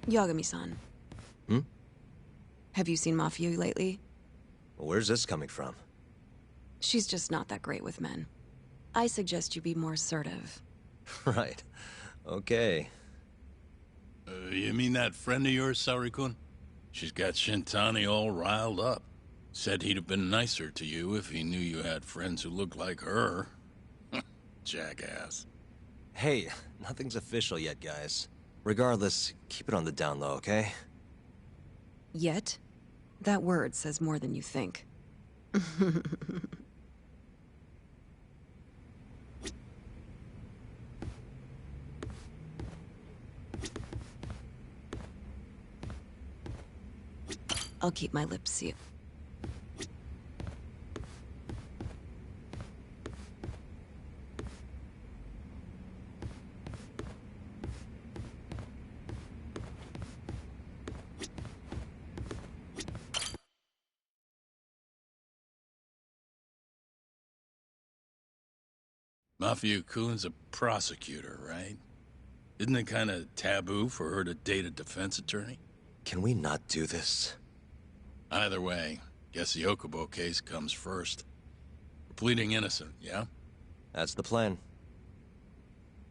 Yagami-san. Hmm? Have you seen Mafia lately? Where's this coming from? She's just not that great with men. I suggest you be more assertive. Right. Okay. You mean that friend of yours, Saori-kun? She's got Shintani all riled up. Said he'd have been nicer to you if he knew you had friends who looked like her. jackass. Hey, nothing's official yet, guys. Regardless, keep it on the down low, okay? Yet? That word says more than you think. I'll keep my lips sealed. Mafia Kun's a prosecutor, right? Isn't it kind of taboo for her to date a defense attorney? Can we not do this? Either way, guess the Okubo case comes first. We're pleading innocent, yeah? That's the plan.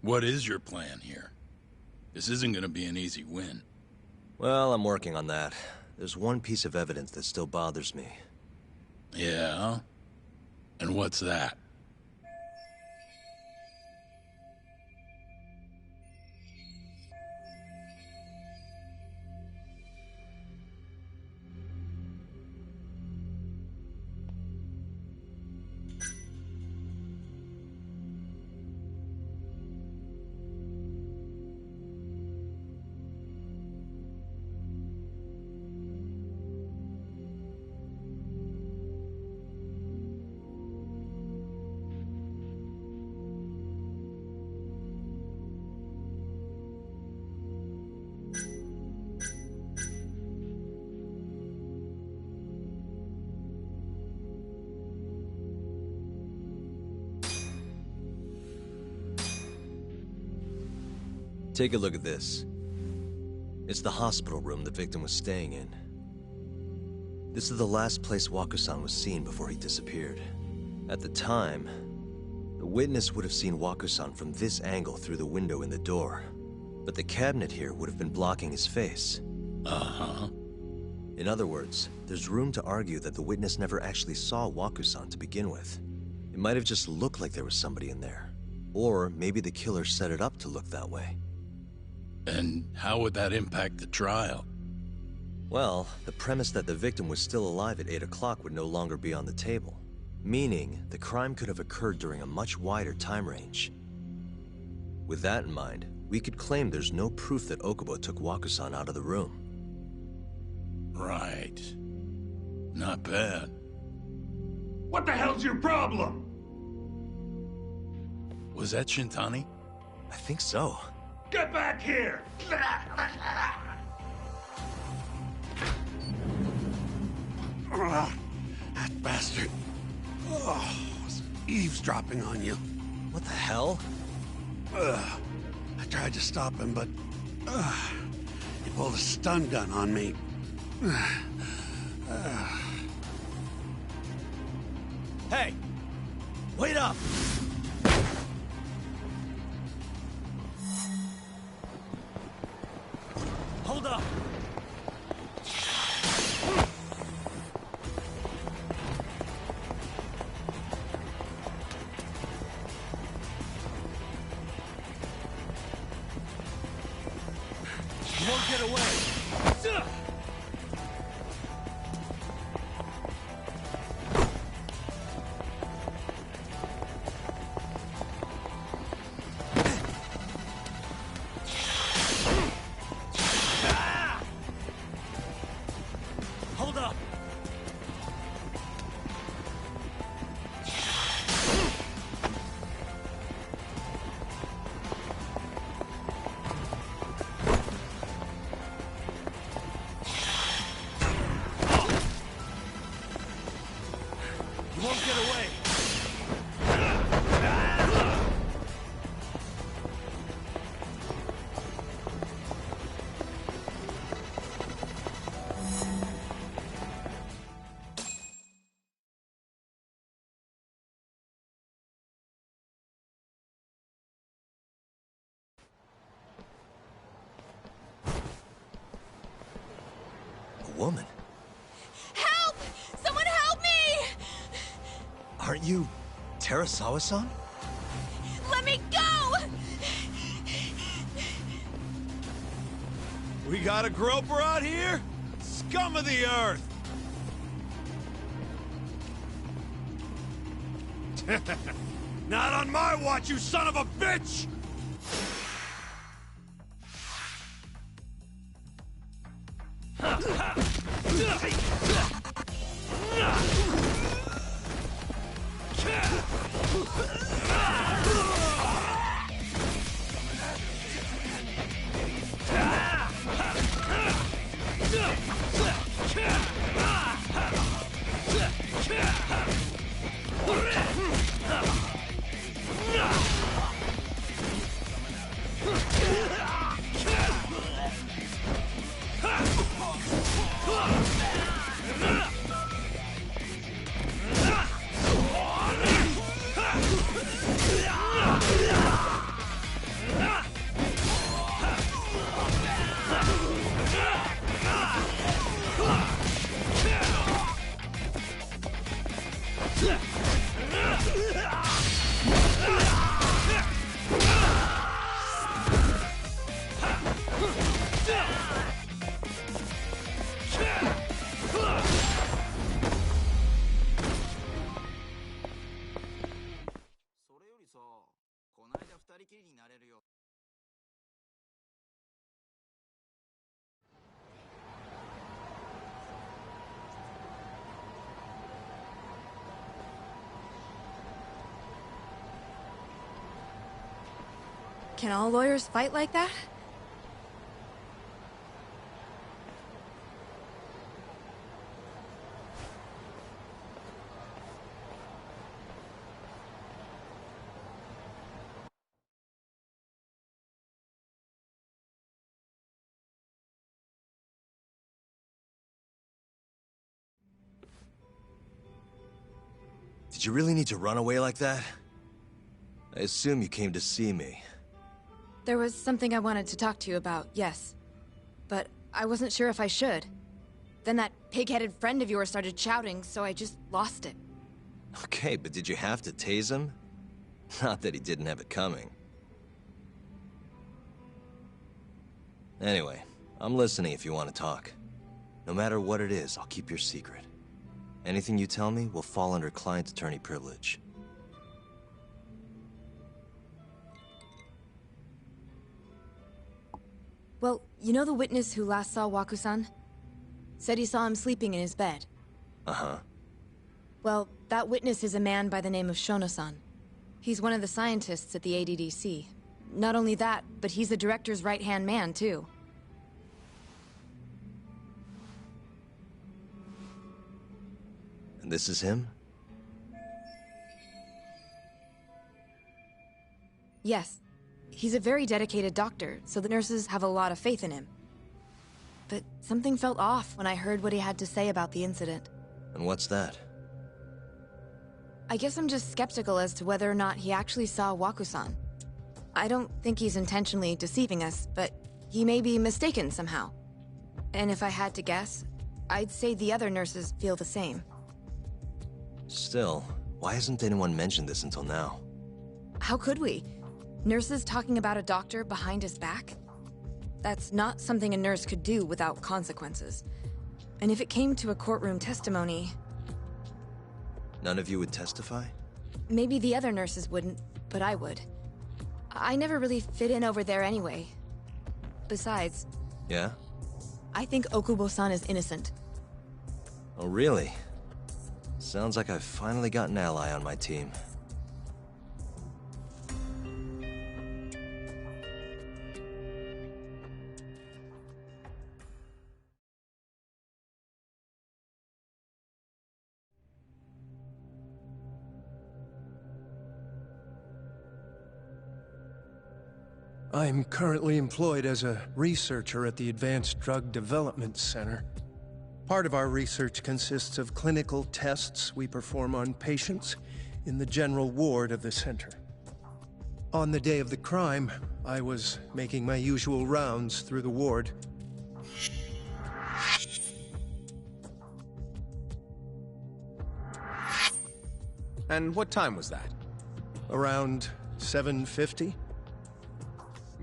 What is your plan here? This isn't gonna be an easy win. Well, I'm working on that. There's one piece of evidence that still bothers me. Yeah? And what's that? Take a look at this. It's the hospital room the victim was staying in. This is the last place Waku-san was seen before he disappeared. At the time, the witness would have seen Waku-san from this angle through the window in the door. But the cabinet here would have been blocking his face. Uh-huh. In other words, there's room to argue that the witness never actually saw Waku-san to begin with. It might have just looked like there was somebody in there. Or maybe the killer set it up to look that way. And how would that impact the trial? Well, the premise that the victim was still alive at 8 o'clock would no longer be on the table. Meaning, the crime could have occurred during a much wider time range. With that in mind, we could claim there's no proof that Okubo took Waku-san out of the room. Right. Not bad. What the hell's your problem? Was that Shintani? I think so. Get back here! That bastard. Oh, was eavesdropping on you. What the hell? I tried to stop him, but he pulled a stun gun on me. Hey! Wait up! Hold up! You won't get away! Hold up! You won't get away! A woman? Help! Someone help me! Aren't you Terasawa-san? Let me go! We got a groper out here? Scum of the earth! Not on my watch, you son of a bitch! Can all lawyers fight like that? Did you really need to run away like that? I assume you came to see me. There was something I wanted to talk to you about, yes. But I wasn't sure if I should. Then that pig-headed friend of yours started shouting, so I just lost it. Okay, but did you have to tase him? Not that he didn't have it coming. Anyway, I'm listening if you want to talk. No matter what it is, I'll keep your secret. Anything you tell me will fall under client attorney privilege. Well, you know the witness who last saw Waku-san? Said he saw him sleeping in his bed. Uh-huh. Well, that witness is a man by the name of Shono-san. He's one of the scientists at the ADDC. Not only that, but he's the director's right-hand man, too. And this is him? Yes. He's a very dedicated doctor, so the nurses have a lot of faith in him. But something felt off when I heard what he had to say about the incident. And what's that? I guess I'm just skeptical as to whether or not he actually saw Waku-san. I don't think he's intentionally deceiving us, but he may be mistaken somehow. And if I had to guess, I'd say the other nurses feel the same. Still, why hasn't anyone mentioned this until now? How could we? Nurses talking about a doctor behind his back? That's not something a nurse could do without consequences. And if it came to a courtroom testimony... None of you would testify? Maybe the other nurses wouldn't, but I would. I never really fit in over there anyway. Besides... Yeah? I think Okubo-san is innocent. Oh, really? Sounds like I've finally got an ally on my team. I'm currently employed as a researcher at the Advanced Drug Development Center. Part of our research consists of clinical tests we perform on patients in the general ward of the center. On the day of the crime, I was making my usual rounds through the ward. And what time was that? Around 7:50?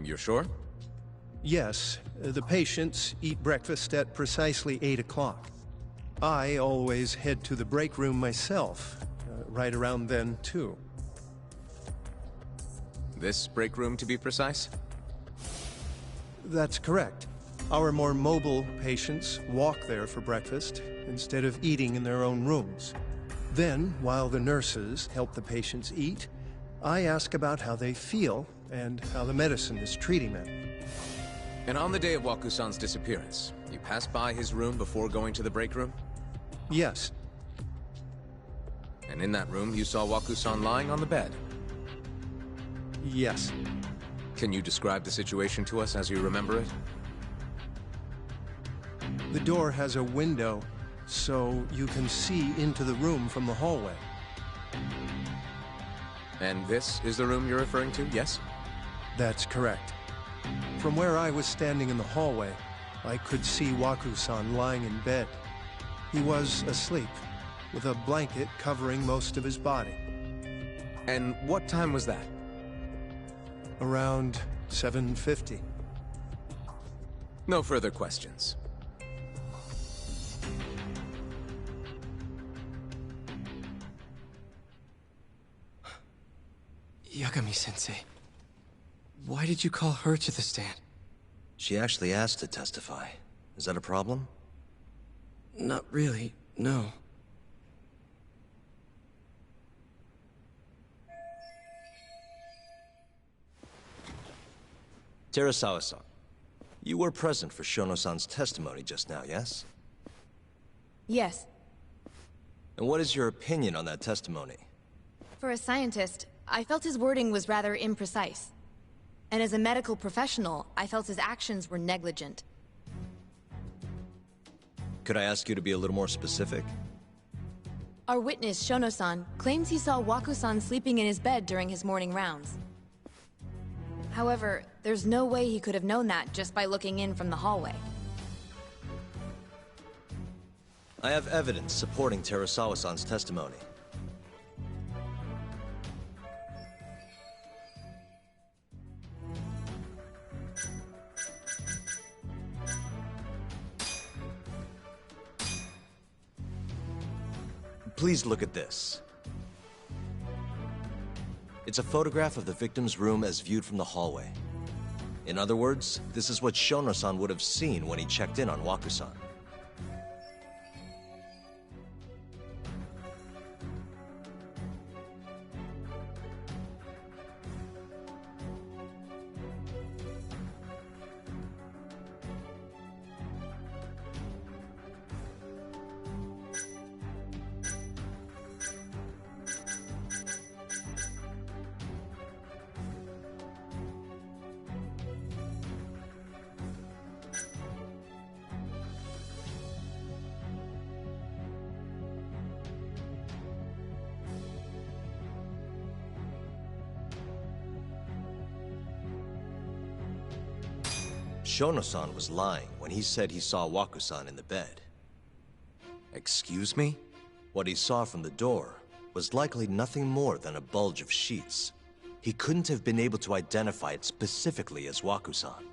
You're sure? Yes, the patients eat breakfast at precisely 8 o'clock. I always head to the break room myself, right around then, too. This break room, to be precise? That's correct. Our more mobile patients walk there for breakfast instead of eating in their own rooms. Then, while the nurses help the patients eat, I ask about how they feel and how the medicine is treating them. And on the day of Waku-san's disappearance, you passed by his room before going to the break room? Yes. And in that room, you saw Waku-san lying on the bed? Yes. Can you describe the situation to us as you remember it? The door has a window, so you can see into the room from the hallway. And this is the room you're referring to, yes? That's correct. From where I was standing in the hallway, I could see Waku-san lying in bed. He was asleep, with a blanket covering most of his body. And what time was that? Around 7:50. No further questions. Yagami-sensei, why did you call her to the stand? She actually asked to testify. Is that a problem? Not really, no. Terasawa-san, you were present for Shono-san's testimony just now, yes? Yes. And what is your opinion on that testimony? For a scientist, I felt his wording was rather imprecise. And as a medical professional, I felt his actions were negligent. Could I ask you to be a little more specific? Our witness, Shono-san, claims he saw Waku-san sleeping in his bed during his morning rounds. However, there's no way he could have known that just by looking in from the hallway. I have evidence supporting Terasawa-san's testimony. Please look at this. It's a photograph of the victim's room as viewed from the hallway. In other words, this is what Shono-san would have seen when he checked in on Waku-san. Shono-san was lying when he said he saw Waku-san in the bed. Excuse me? What he saw from the door was likely nothing more than a bulge of sheets. He couldn't have been able to identify it specifically as Waku-san.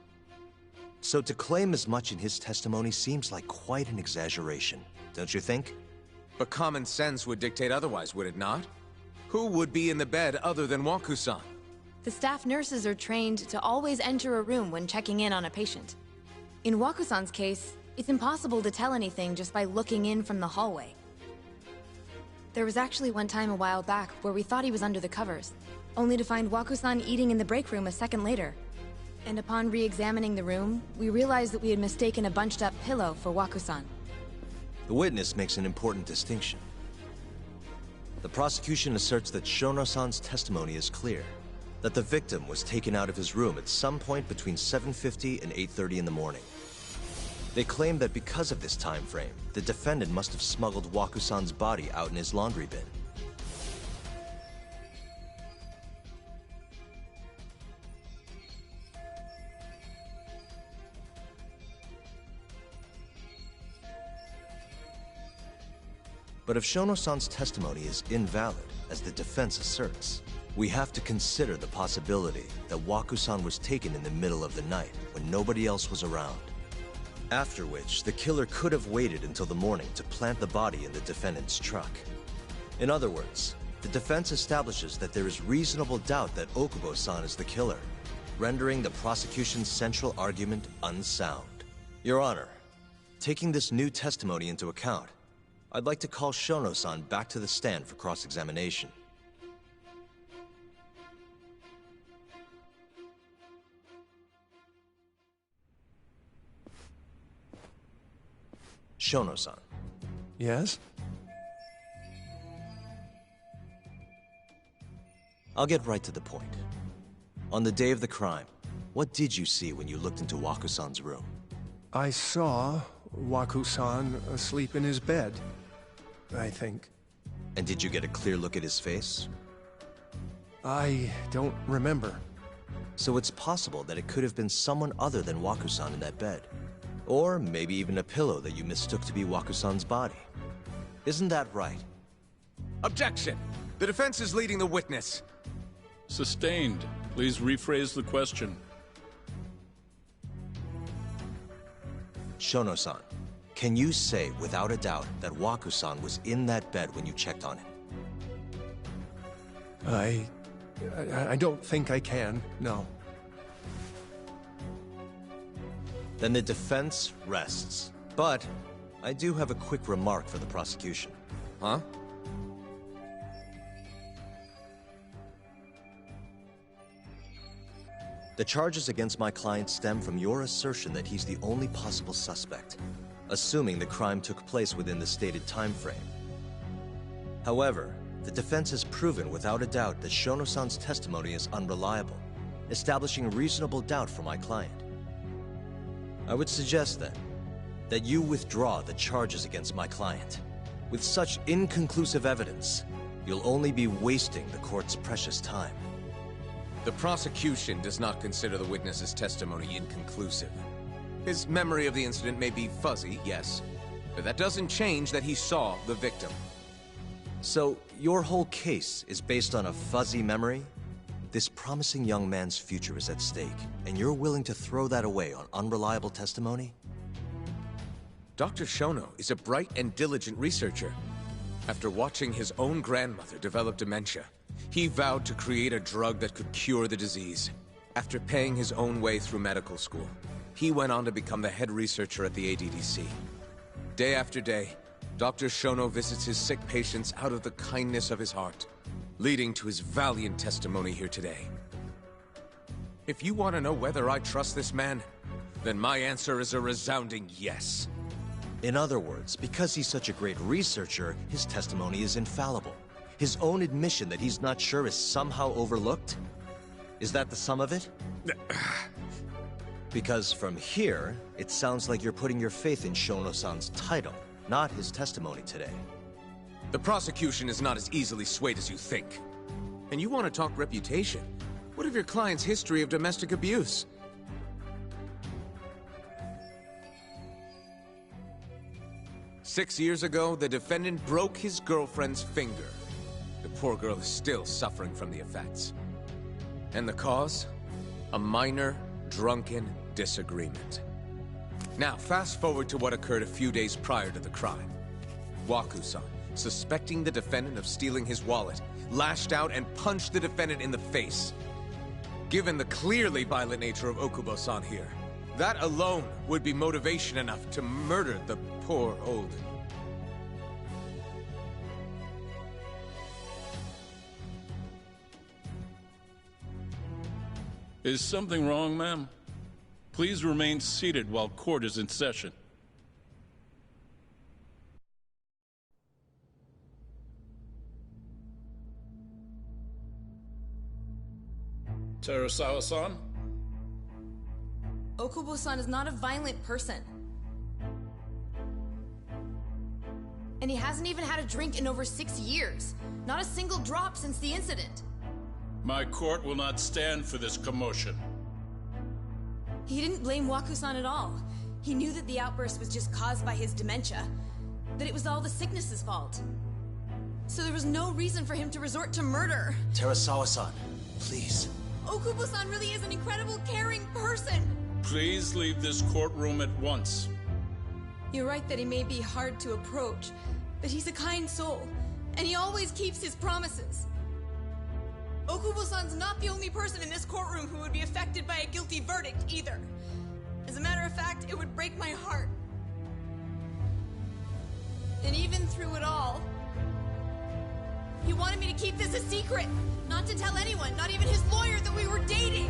So to claim as much in his testimony seems like quite an exaggeration, don't you think? But common sense would dictate otherwise, would it not? Who would be in the bed other than Waku-san? The staff nurses are trained to always enter a room when checking in on a patient. In Waku-san's case, it's impossible to tell anything just by looking in from the hallway. There was actually one time a while back where we thought he was under the covers, only to find Waku-san eating in the break room a second later. And upon re-examining the room, we realized that we had mistaken a bunched-up pillow for Waku-san. The witness makes an important distinction. The prosecution asserts that Shono-san's testimony is clear, that the victim was taken out of his room at some point between 7:50 and 8:30 in the morning. They claim that because of this time frame, the defendant must have smuggled Waku-san's body out in his laundry bin. But if Shono-san's testimony is invalid, as the defense asserts, We have to consider the possibility that Waku-san was taken in the middle of the night when nobody else was around. After which, the killer could have waited until the morning to plant the body in the defendant's truck. In other words, the defense establishes that there is reasonable doubt that Okubo-san is the killer, rendering the prosecution's central argument unsound. Your Honor, taking this new testimony into account, I'd like to call Shono-san back to the stand for cross-examination. Shono-san. Yes? I'll get right to the point. On the day of the crime, what did you see when you looked into Waku-san's room? I saw Waku-san asleep in his bed, I think. And did you get a clear look at his face? I don't remember. So it's possible that it could have been someone other than Waku-san in that bed. Or maybe even a pillow that you mistook to be Waku-san's body. Isn't that right? Objection! The defense is leading the witness. Sustained. Please rephrase the question. Shono-san, can you say without a doubt that Waku-san was in that bed when you checked on him? I don't think I can, no. Then the defense rests. But I do have a quick remark for the prosecution. Huh? The charges against my client stem from your assertion that he's the only possible suspect, assuming the crime took place within the stated time frame. However, the defense has proven without a doubt that Shono-san's testimony is unreliable, establishing reasonable doubt for my client. I would suggest then that you withdraw the charges against my client. With such inconclusive evidence, you'll only be wasting the court's precious time. The prosecution does not consider the witness's testimony inconclusive. His memory of the incident may be fuzzy, yes, but that doesn't change that he saw the victim. So, your whole case is based on a fuzzy memory? This promising young man's future is at stake, and you're willing to throw that away on unreliable testimony? Dr. Shono is a bright and diligent researcher. After watching his own grandmother develop dementia, he vowed to create a drug that could cure the disease. After paying his own way through medical school, he went on to become the head researcher at the ADDC. Day after day, Dr. Shono visits his sick patients out of the kindness of his heart, leading to his valiant testimony here today. If you want to know whether I trust this man, then my answer is a resounding yes. In other words, because he's such a great researcher, his testimony is infallible. His own admission that he's not sure is somehow overlooked? Is that the sum of it? Because from here, it sounds like you're putting your faith in Shono-san's title, not his testimony today. The prosecution is not as easily swayed as you think. And you want to talk reputation? What of your client's history of domestic abuse? "6 years ago, the defendant broke his girlfriend's finger. The poor girl is still suffering from the effects. And the cause? A minor, drunken disagreement. Now, fast forward to what occurred a few days prior to the crime. Waku-san, suspecting the defendant of stealing his wallet, lashed out and punched the defendant in the face. Given the clearly violent nature of Okubo-san here, that alone would be motivation enough to murder the poor old... Is something wrong, ma'am? Please remain seated while court is in session. Terasawa-san? Okubo-san is not a violent person. And he hasn't even had a drink in over 6 years. Not a single drop since the incident. My court will not stand for this commotion. He didn't blame Waku-san at all. He knew that the outburst was just caused by his dementia. That it was all the sickness's fault. so there was no reason for him to resort to murder. Terasawa-san, please. Okubo-san really is an incredible, caring person. Please leave this courtroom at once. You're right that he may be hard to approach, but he's a kind soul, and he always keeps his promises. Okubo-san's not the only person in this courtroom who would be affected by a guilty verdict, either. As a matter of fact, it would break my heart. And even through it all, he wanted me to keep this a secret, not to tell anyone, not even his lawyer, that we were dating.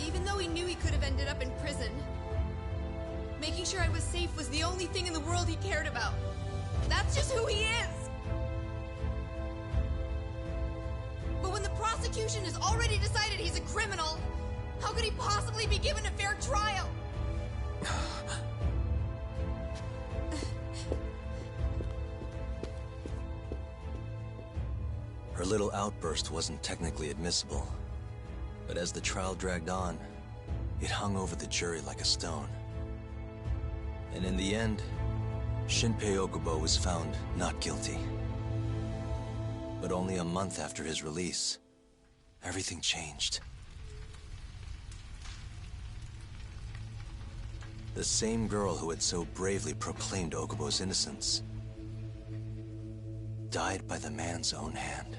Even though he knew he could have ended up in prison, making sure I was safe was the only thing in the world he cared about. That's just who he is. But when the prosecution has already decided he's a criminal, how could he possibly be given a fair trial? Her little outburst wasn't technically admissible, but as the trial dragged on, it hung over the jury like a stone. And in the end, Shinpei Okubo was found not guilty. But only a month after his release, everything changed. The same girl who had so bravely proclaimed Okubo's innocence died by the man's own hand.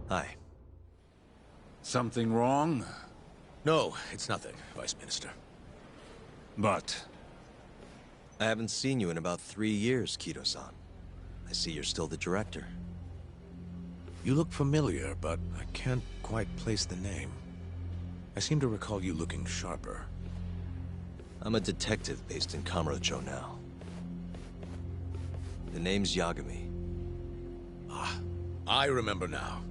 Hi. Something wrong? No, it's nothing, Vice Minister. But... I haven't seen you in about 3 years, Kido-san. I see you're still the director. You look familiar, but I can't quite place the name. I seem to recall you looking sharper. I'm a detective based in Kamurocho now. The name's Yagami. Ah, I remember now.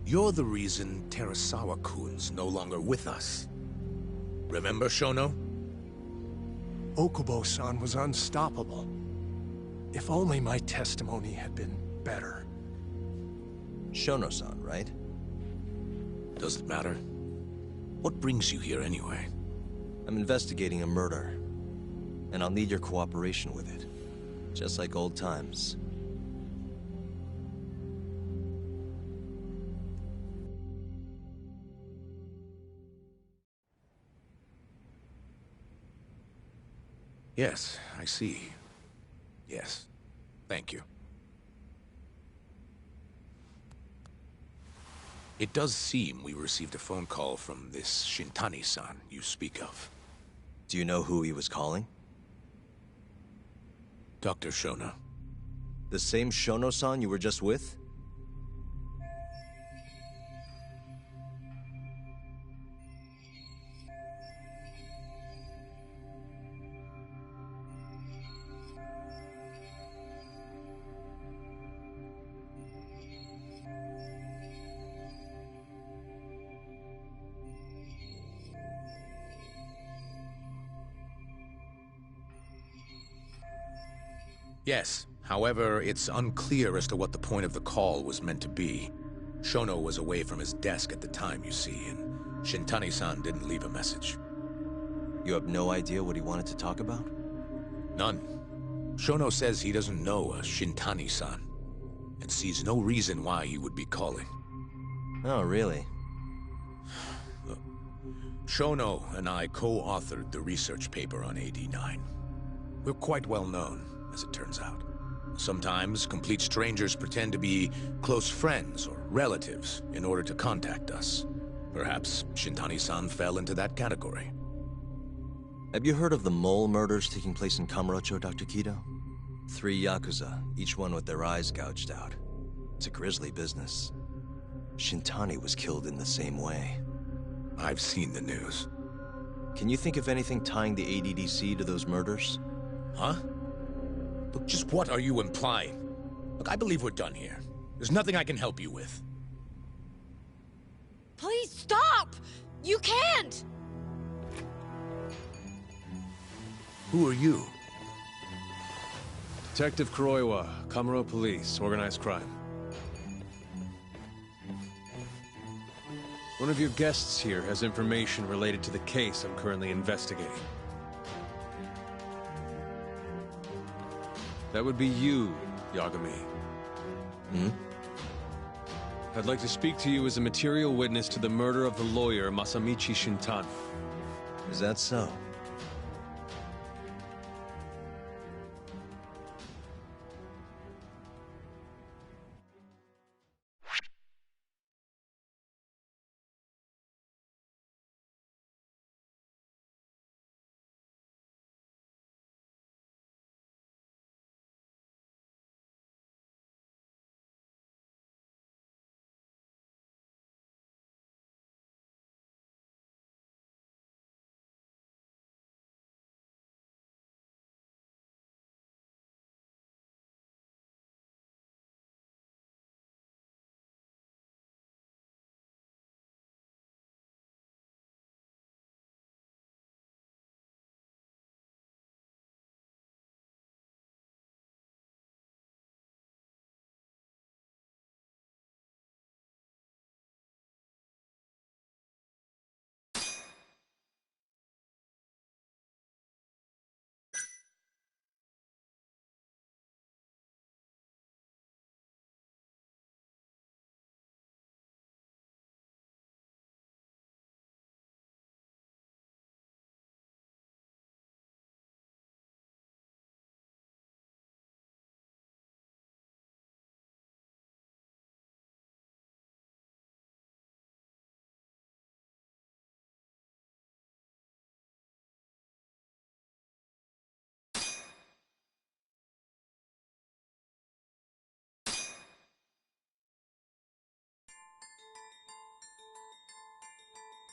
You're the reason Terasawa-kun's no longer with us. Remember, Shono? Okubo-san was unstoppable. If only my testimony had been better. Shono-san, right? Does it matter? What brings you here anyway? I'm investigating a murder, and I'll need your cooperation with it. Just like old times. Yes, I see. Yes. Thank you. It does seem we received a phone call from this Shintani-san you speak of. Do you know who he was calling? Dr. Shono. The same Shono-san you were just with? Yes. However, it's unclear as to what the point of the call was meant to be. Shono was away from his desk at the time, you see, and Shintani-san didn't leave a message. You have no idea what he wanted to talk about? None. Shono says he doesn't know a Shintani-san, and sees no reason why he would be calling. Oh, really? Shono and I co-authored the research paper on AD9. We're quite well known, as it turns out. Sometimes, complete strangers pretend to be close friends or relatives in order to contact us. Perhaps Shintani-san fell into that category. Have you heard of the mole murders taking place in Kamurocho, Dr. Kido? 3 Yakuza, each one with their eyes gouged out. It's a grisly business. Shintani was killed in the same way. I've seen the news. Can you think of anything tying the ADDC to those murders? Huh? Look, just what are you implying? Look, I believe we're done here. There's nothing I can help you with. Please stop! You can't! Who are you? Detective Kuroiwa, Kamuro Police, Organized Crime. One of your guests here has information related to the case I'm currently investigating. That would be you, Yagami. Hmm? I'd like to speak to you as a material witness to the murder of the lawyer Masamichi Shintani. Is that so?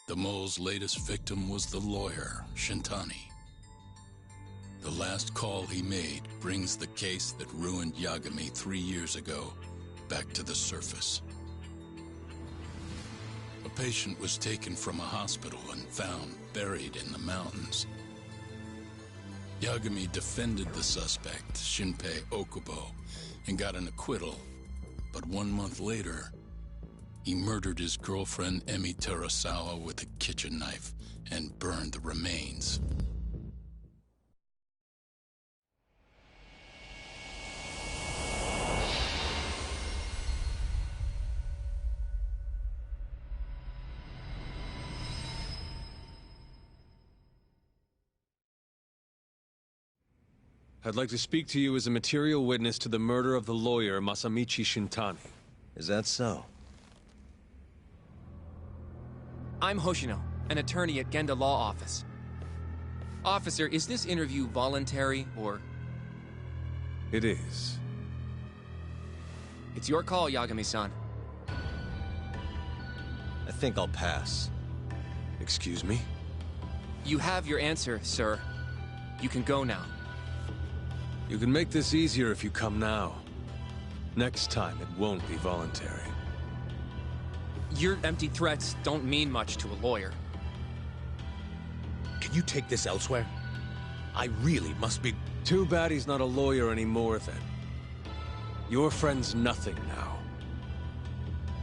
The mole's latest victim was the lawyer, Shintani. The last call he made brings the case that ruined Yagami 3 years ago back to the surface. A patient was taken from a hospital and found buried in the mountains. Yagami defended the suspect, Shinpei Okubo, and got an acquittal. But 1 month later, he murdered his girlfriend Emi Terasawa with a kitchen knife and burned the remains. I'd like to speak to you as a material witness to the murder of the lawyer Masamichi Shintani. Is that so? I'm Hoshino, an attorney at Genda Law Office. Officer, is this interview voluntary, or...? It is. It's your call, Yagami-san. I think I'll pass. Excuse me? You have your answer, sir. You can go now. You can make this easier if you come now. Next time, it won't be voluntary. Your empty threats don't mean much to a lawyer. Can you take this elsewhere? I really must be... Too bad he's not a lawyer anymore, then. Your friend's nothing now.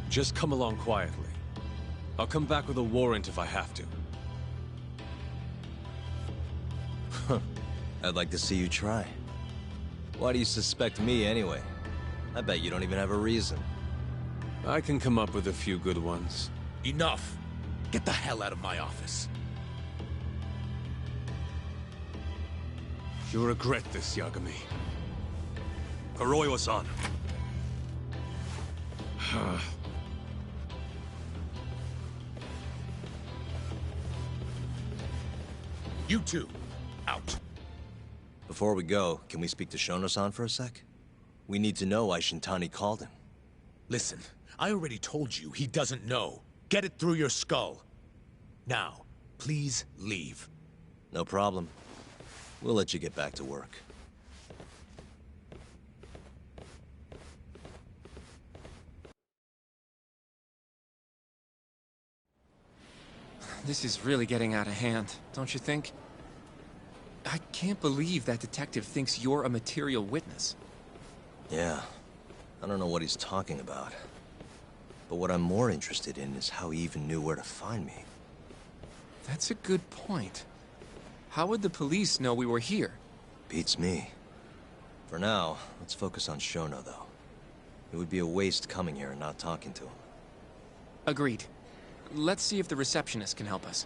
Just come along quietly. I'll come back with a warrant if I have to. I'd like to see you try. Why do you suspect me anyway? I bet you don't even have a reason. I can come up with a few good ones. Enough! Get the hell out of my office. You'll regret this, Yagami. Kuroiwa-san. You two, out. Before we go, can we speak to Shono-san for a sec? We need to know why Shintani called him. Listen, I already told you he doesn't know. Get it through your skull. Now, please leave. No problem. We'll let you get back to work. This is really getting out of hand, don't you think? I can't believe that detective thinks you're a material witness. Yeah. I don't know what he's talking about. But what I'm more interested in is how he even knew where to find me. That's a good point. How would the police know we were here? Beats me. For now, let's focus on Shono, though. It would be a waste coming here and not talking to him. Agreed. Let's see if the receptionist can help us.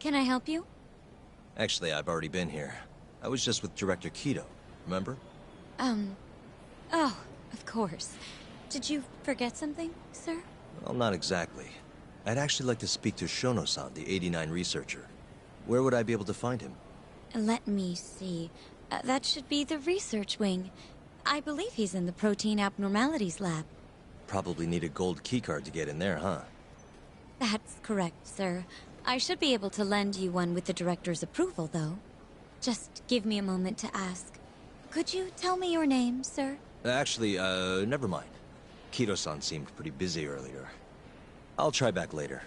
Can I help you? Actually, I've already been here. I was just with Director Kido, remember? Oh, of course. Did you forget something, sir? Well, not exactly. I'd actually like to speak to Shono-san, the 89 researcher. Where would I be able to find him? Let me see. That should be the research wing. I believe he's in the protein abnormalities lab. Probably need a gold keycard to get in there, huh? That's correct, sir. I should be able to lend you one with the director's approval, though. Just give me a moment to ask. Could you tell me your name, sir? Actually, never mind. Kido-san seemed pretty busy earlier. I'll try back later.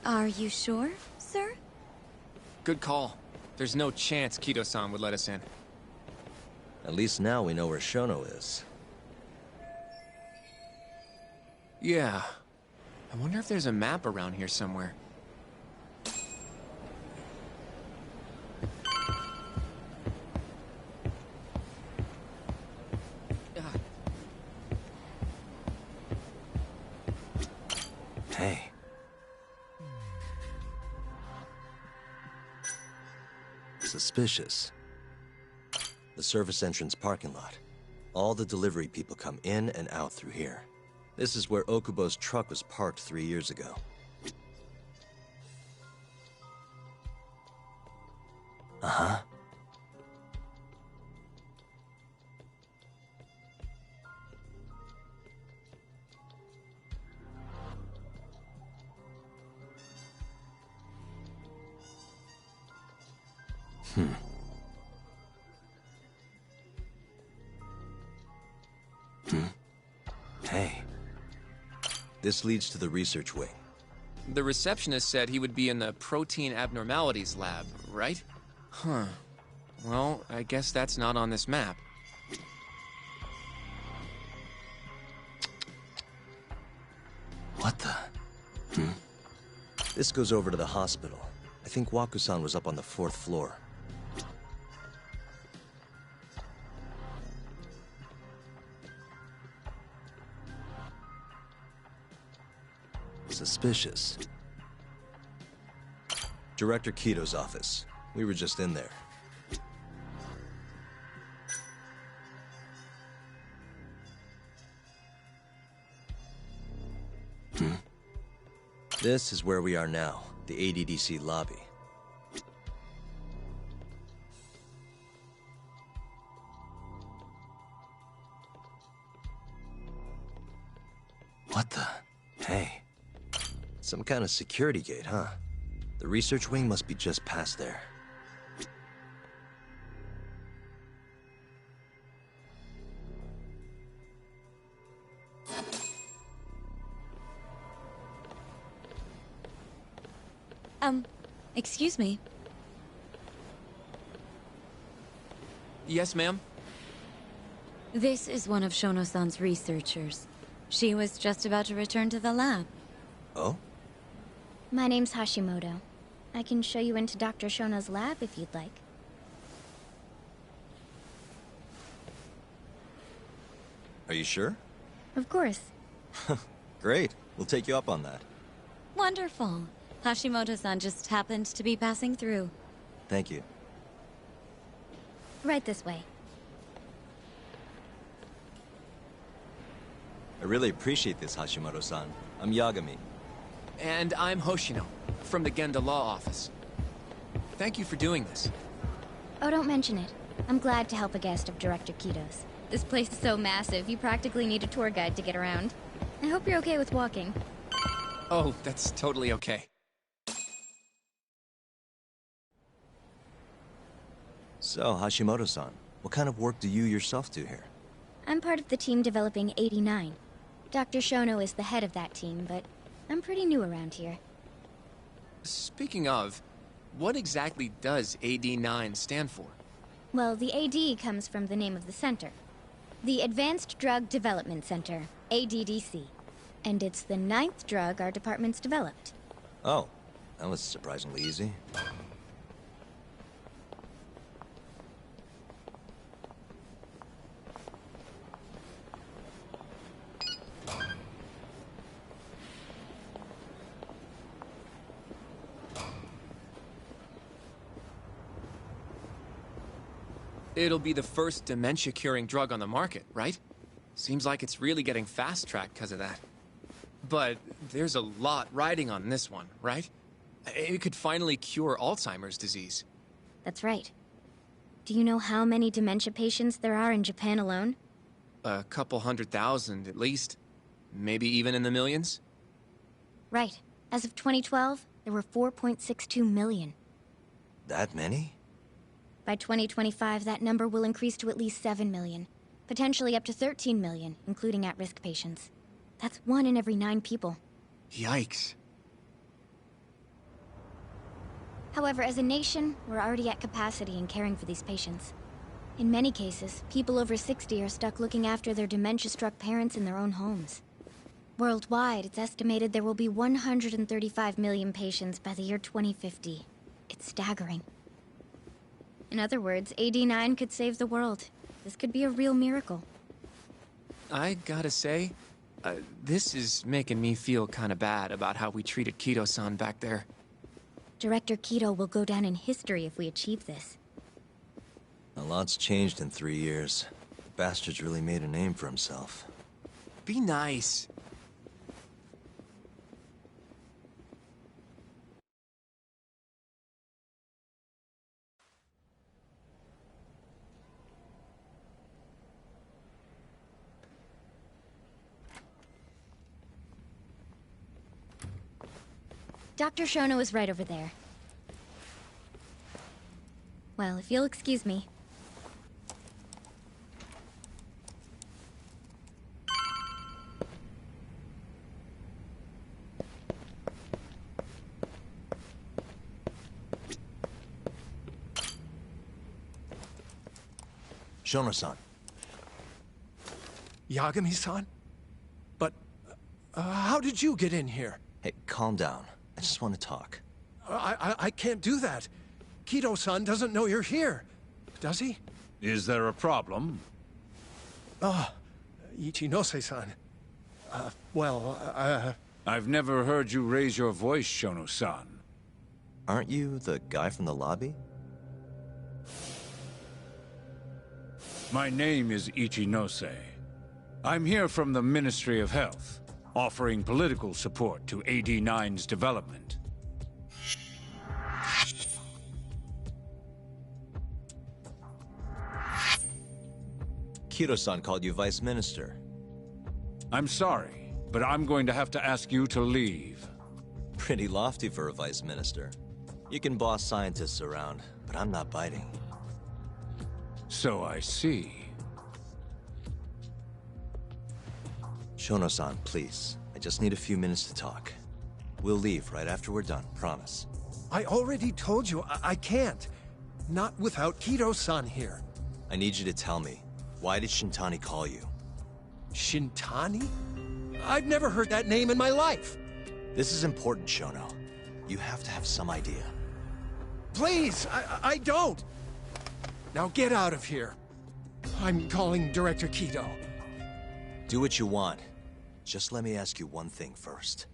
Are you sure, sir? Good call. There's no chance Kido-san would let us in. At least now we know where Shono is. Yeah. I wonder if there's a map around here somewhere. Hey. Suspicious. The service entrance parking lot. All the delivery people come in and out through here. This is where Okubo's truck was parked 3 years ago. Uh-huh. Hey. This leads to the research wing. The receptionist said he would be in the protein abnormalities lab, right? Huh. Well, I guess that's not on this map. What the? This goes over to the hospital. I think Waku-san was up on the 4th floor. Suspicious. Director Kido's office. We were just in there. This is where we are now, the ADDC lobby. What the? Hey. Some kind of security gate, huh? The research wing must be just past there. Excuse me. Yes, ma'am? This is one of Shono-san's researchers. She was just about to return to the lab. Oh? My name's Hashimoto. I can show you into Dr. Shono's lab if you'd like. Are you sure? Of course. Great. We'll take you up on that. Wonderful. Hashimoto-san just happened to be passing through. Thank you. Right this way. I really appreciate this, Hashimoto-san. I'm Yagami. And I'm Hoshino, from the Genda Law Office. Thank you for doing this. Oh, don't mention it. I'm glad to help a guest of Director Kito's. This place is so massive, you practically need a tour guide to get around. I hope you're okay with walking. Oh, that's totally okay. So, Hashimoto-san, what kind of work do you yourself do here? I'm part of the team developing 89. Dr. Shono is the head of that team, but I'm pretty new around here. Speaking of, what exactly does AD9 stand for? Well, the AD comes from the name of the center. The Advanced Drug Development Center, ADDC. And it's the 9th drug our department's developed. Oh, that was surprisingly easy. It'll be the first dementia-curing drug on the market, right? Seems like it's really getting fast-tracked because of that. But there's a lot riding on this one, right? It could finally cure Alzheimer's disease. That's right. Do you know how many dementia patients there are in Japan alone? A couple 100,000 at least. Maybe even in the millions? Right. As of 2012, there were 4.62 million. That many? By 2025, that number will increase to at least 7 million. Potentially up to 13 million, including at-risk patients. That's 1 in every 9 people. Yikes. However, as a nation, we're already at capacity in caring for these patients. In many cases, people over 60 are stuck looking after their dementia-struck parents in their own homes. Worldwide, it's estimated there will be 135 million patients by the year 2050. It's staggering. In other words, AD9 could save the world. This could be a real miracle. I gotta say, this is making me feel kinda bad about how we treated Kito-san back there. Director Kito will go down in history if we achieve this. A lot's changed in 3 years. The bastard's really made a name for himself. Be nice. Dr. Shono is right over there. Well, if you'll excuse me. Shono-san. Yagami-san? But, how did you get in here? Hey, calm down. I just want to talk. I can't do that. Kito-san doesn't know you're here. Does he? Is there a problem? Ichinose-san. I've never heard you raise your voice, Shono-san. Aren't you the guy from the lobby? My name is Ichinose. I'm here from the Ministry of Health, offering political support to AD9's development. Kito-san called you Vice Minister. I'm sorry, but I'm going to have to ask you to leave. Pretty lofty for a Vice Minister. You can boss scientists around, but I'm not biting. So I see. Shono-san, please. I just need a few minutes to talk. We'll leave right after we're done, promise. I already told you, I can't. Not without Kito-san here. I need you to tell me, why did Shintani call you? Shintani? I've never heard that name in my life. This is important, Shono. You have to have some idea. Please, I don't. Now get out of here. I'm calling Director Kito. Do what you want. Just let me ask you one thing first.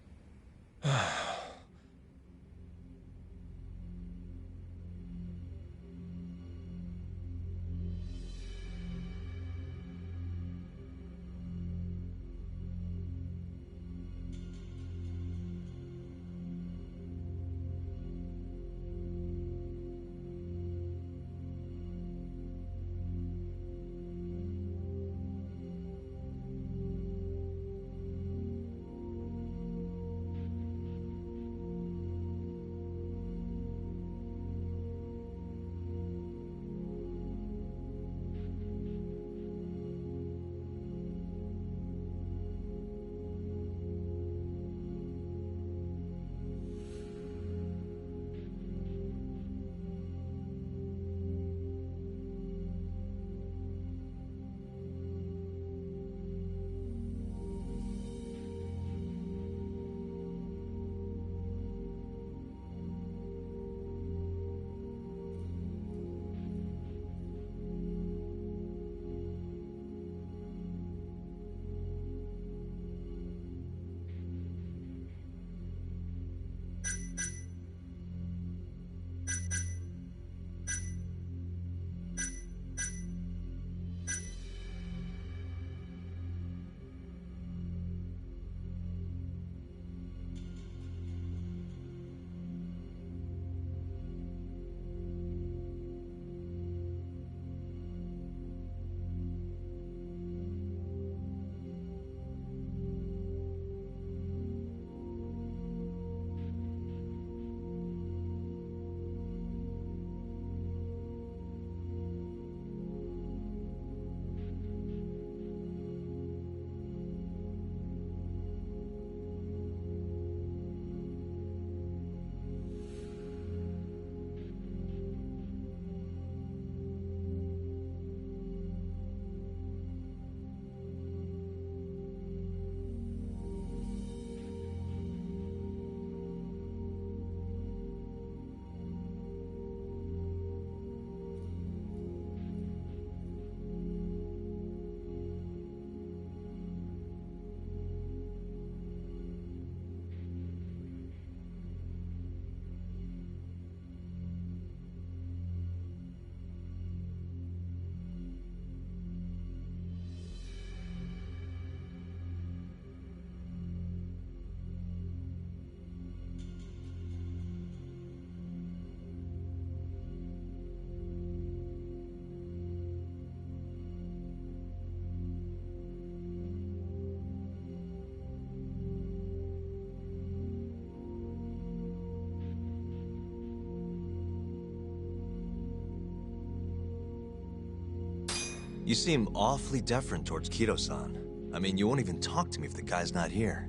You seem awfully deferent towards Kido-san. I mean, you won't even talk to me if the guy's not here.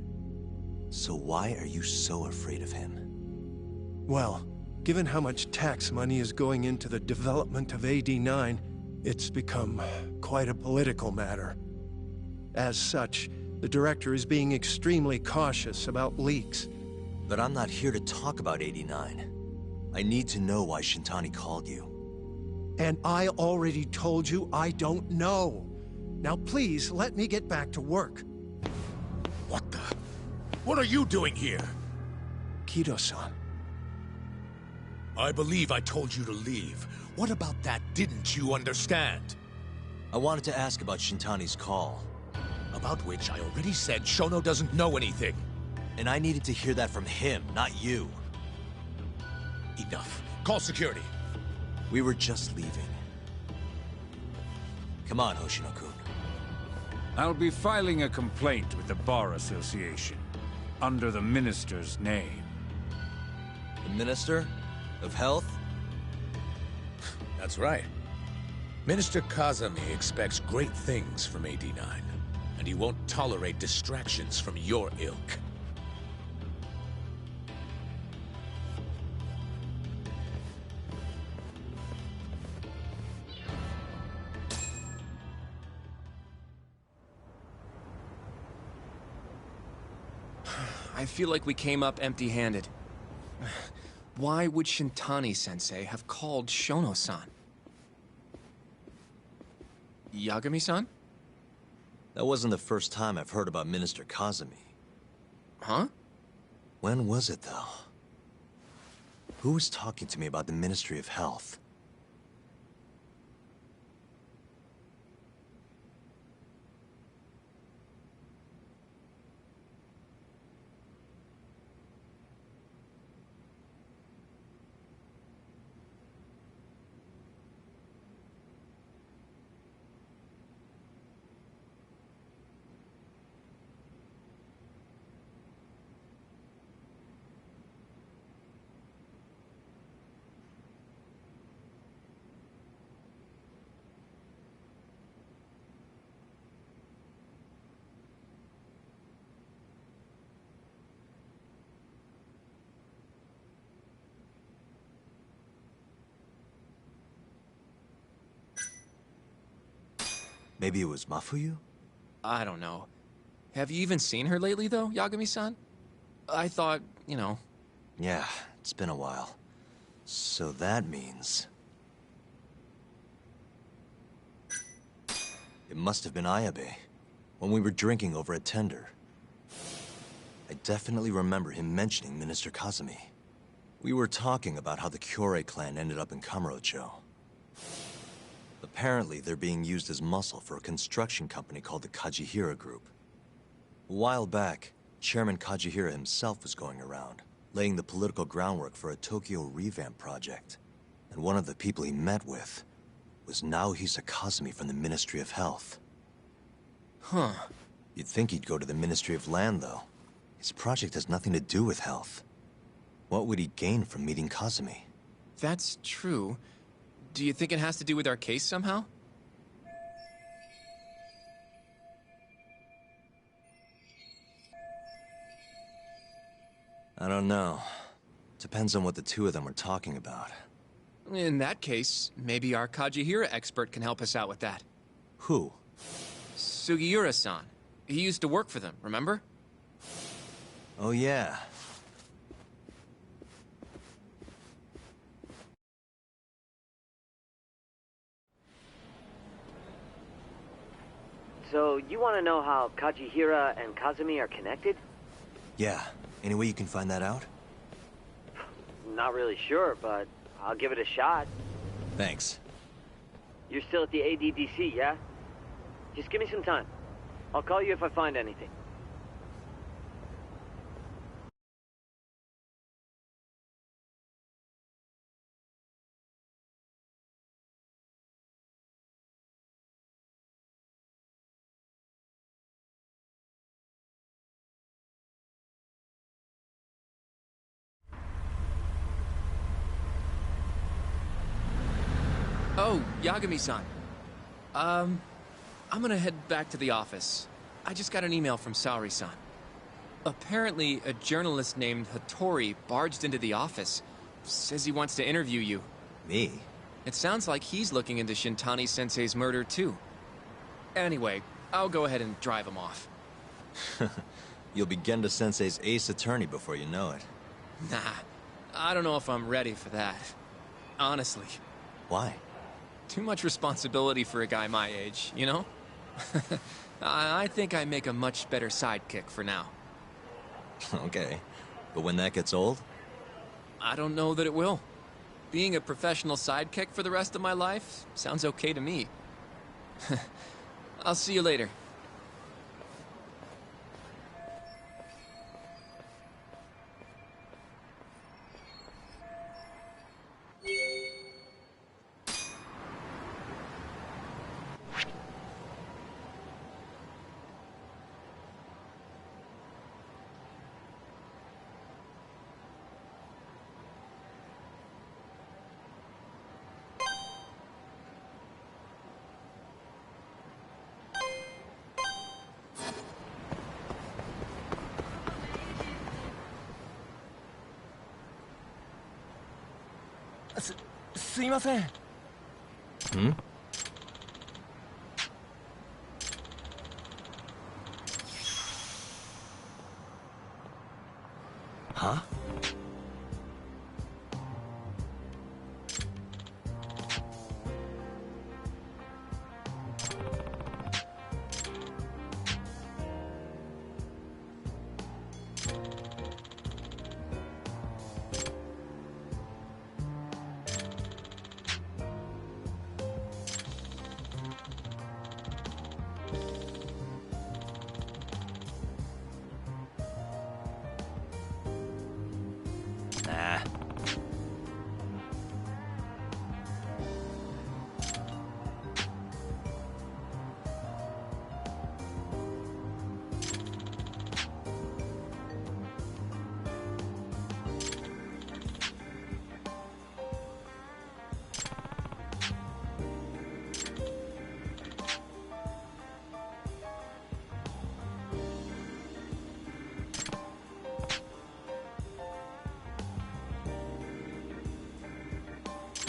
So why are you so afraid of him? Well, given how much tax money is going into the development of AD-9, it's become quite a political matter. As such, the director is being extremely cautious about leaks. But I'm not here to talk about AD-9. I need to know why Shintani called you. And I already told you I don't know. Now please, let me get back to work. What the? What are you doing here? Kido-san. I believe I told you to leave. What about that didn't you understand? I wanted to ask about Shintani's call. About which I already said Shono doesn't know anything. And I needed to hear that from him, not you. Enough. Call security. We were just leaving. Come on, Hoshino-kun. I'll be filing a complaint with the Bar Association, under the Minister's name. The Minister? Of Health? That's right. Minister Kazami expects great things from AD-9, and he won't tolerate distractions from your ilk. I feel like we came up empty-handed. Why would Shintani-sensei have called Shono-san? Yagami-san? That wasn't the first time I've heard about Minister Kazumi. Huh? When was it, though? Who was talking to me about the Ministry of Health? Maybe it was Mafuyu? I don't know. Have you even seen her lately, though, Yagami-san? I thought, you know... Yeah, it's been a while. So that means... It must have been Ayabe, when we were drinking over at Tender. I definitely remember him mentioning Minister Kazumi. We were talking about how the Kyorei clan ended up in Kamurocho. Apparently, they're being used as muscle for a construction company called the Kajihira Group. A while back, Chairman Kajihira himself was going around, laying the political groundwork for a Tokyo revamp project. And one of the people he met with was Naohisa Kazumi from the Ministry of Health. Huh. You'd think he'd go to the Ministry of Land, though. His project has nothing to do with health. What would he gain from meeting Kazumi? That's true. Do you think it has to do with our case somehow? I don't know. Depends on what the two of them were talking about. In that case, maybe our Kajihira expert can help us out with that. Who? Sugiura-san. He used to work for them, remember? Oh yeah. So, you want to know how Kajihira and Kazumi are connected? Yeah. Any way you can find that out? Not really sure, but I'll give it a shot. Thanks. You're still at the ADDC, yeah? Just give me some time. I'll call you if I find anything. Oh, Yagami-san. I'm gonna head back to the office. I just got an email from Saori-san. Apparently, a journalist named Hattori barged into the office. Says he wants to interview you. Me? It sounds like he's looking into Shintani-sensei's murder, too. Anyway, I'll go ahead and drive him off. You'll be Gendo-sensei's ace attorney before you know it. Nah, I don't know if I'm ready for that. Honestly. Why? Too much responsibility for a guy my age, you know? I think I make a much better sidekick for now. Okay. But when that gets old? I don't know that it will. Being a professional sidekick for the rest of my life sounds okay to me. I'll see you later.すいません。Hmm? Huh?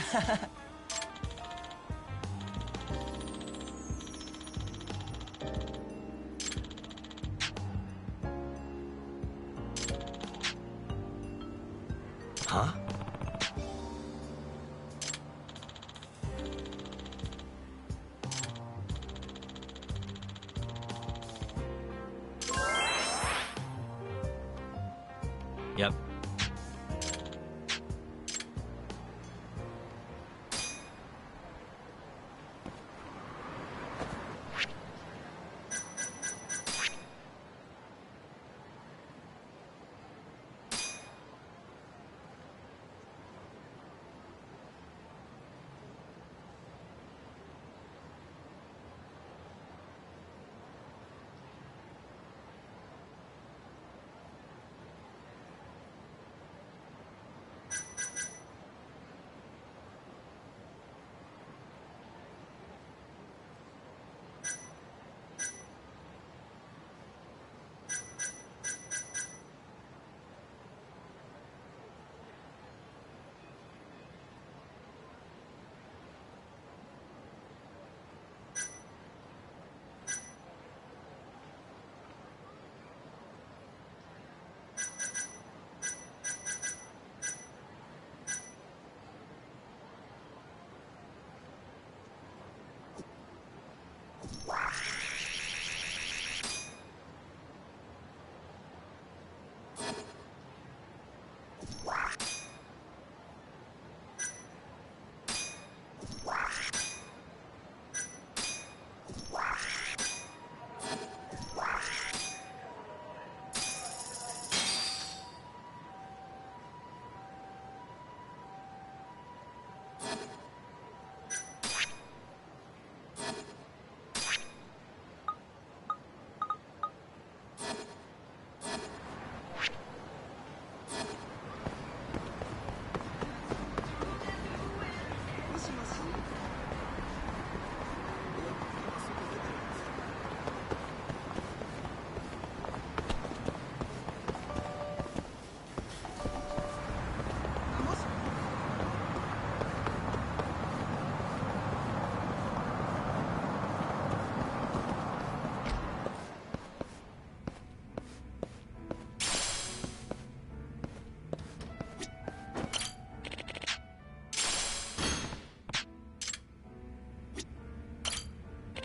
Huh? Yep.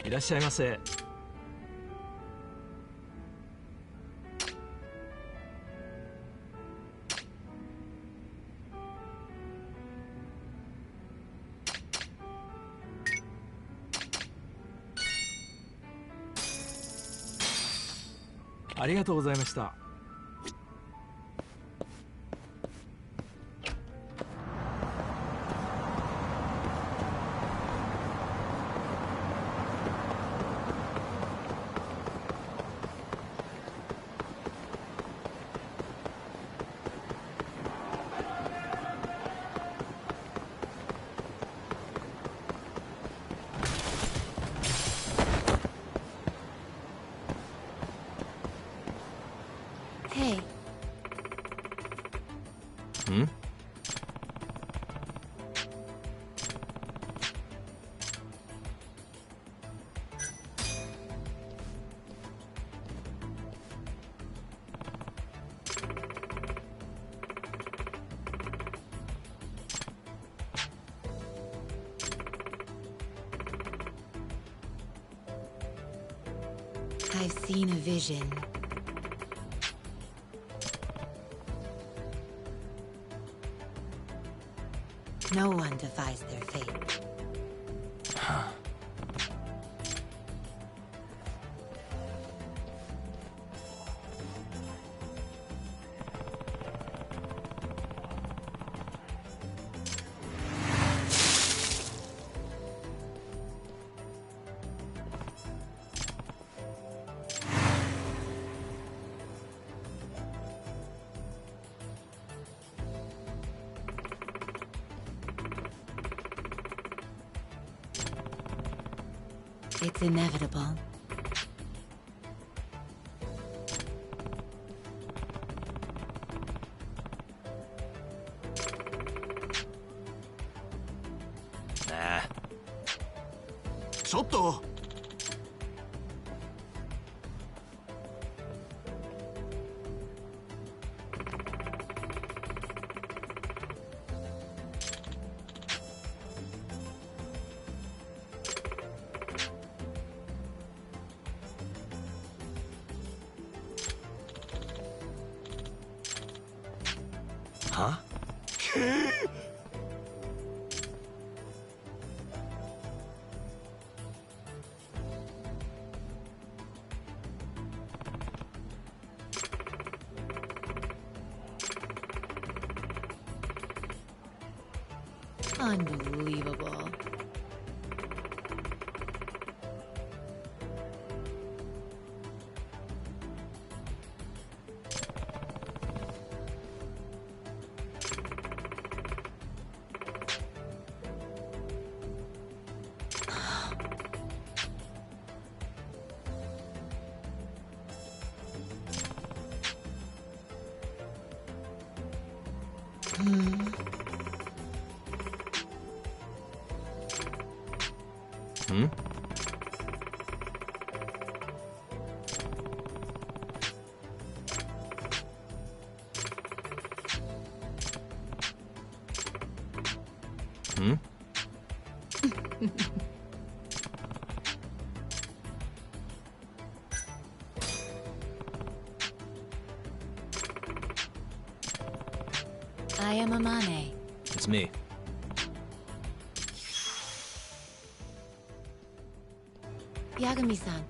いらっしゃいませ。ありがとうございました。Hey. Hmm? I've seen a vision. No one defies their fate. Huh. It's inevitable. Huh? Unbelievable. Hmm? Hmm? I am Amane. It's me. Yagami-san.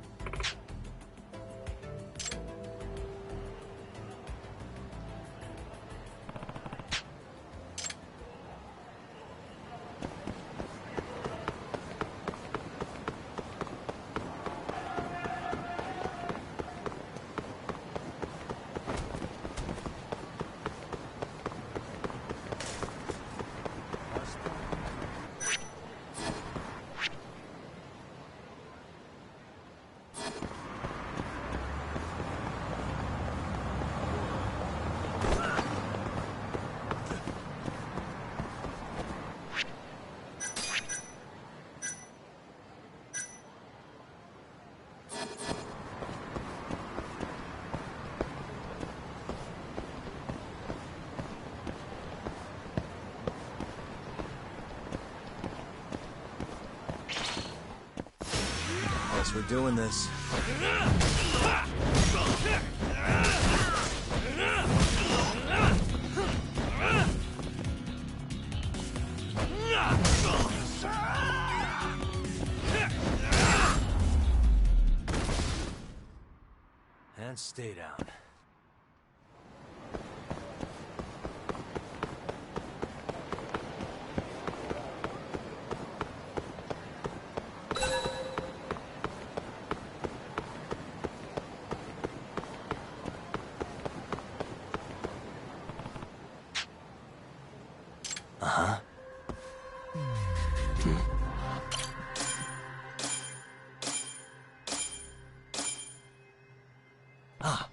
Guess we're doing this. And stay down. Uh-huh. Ah.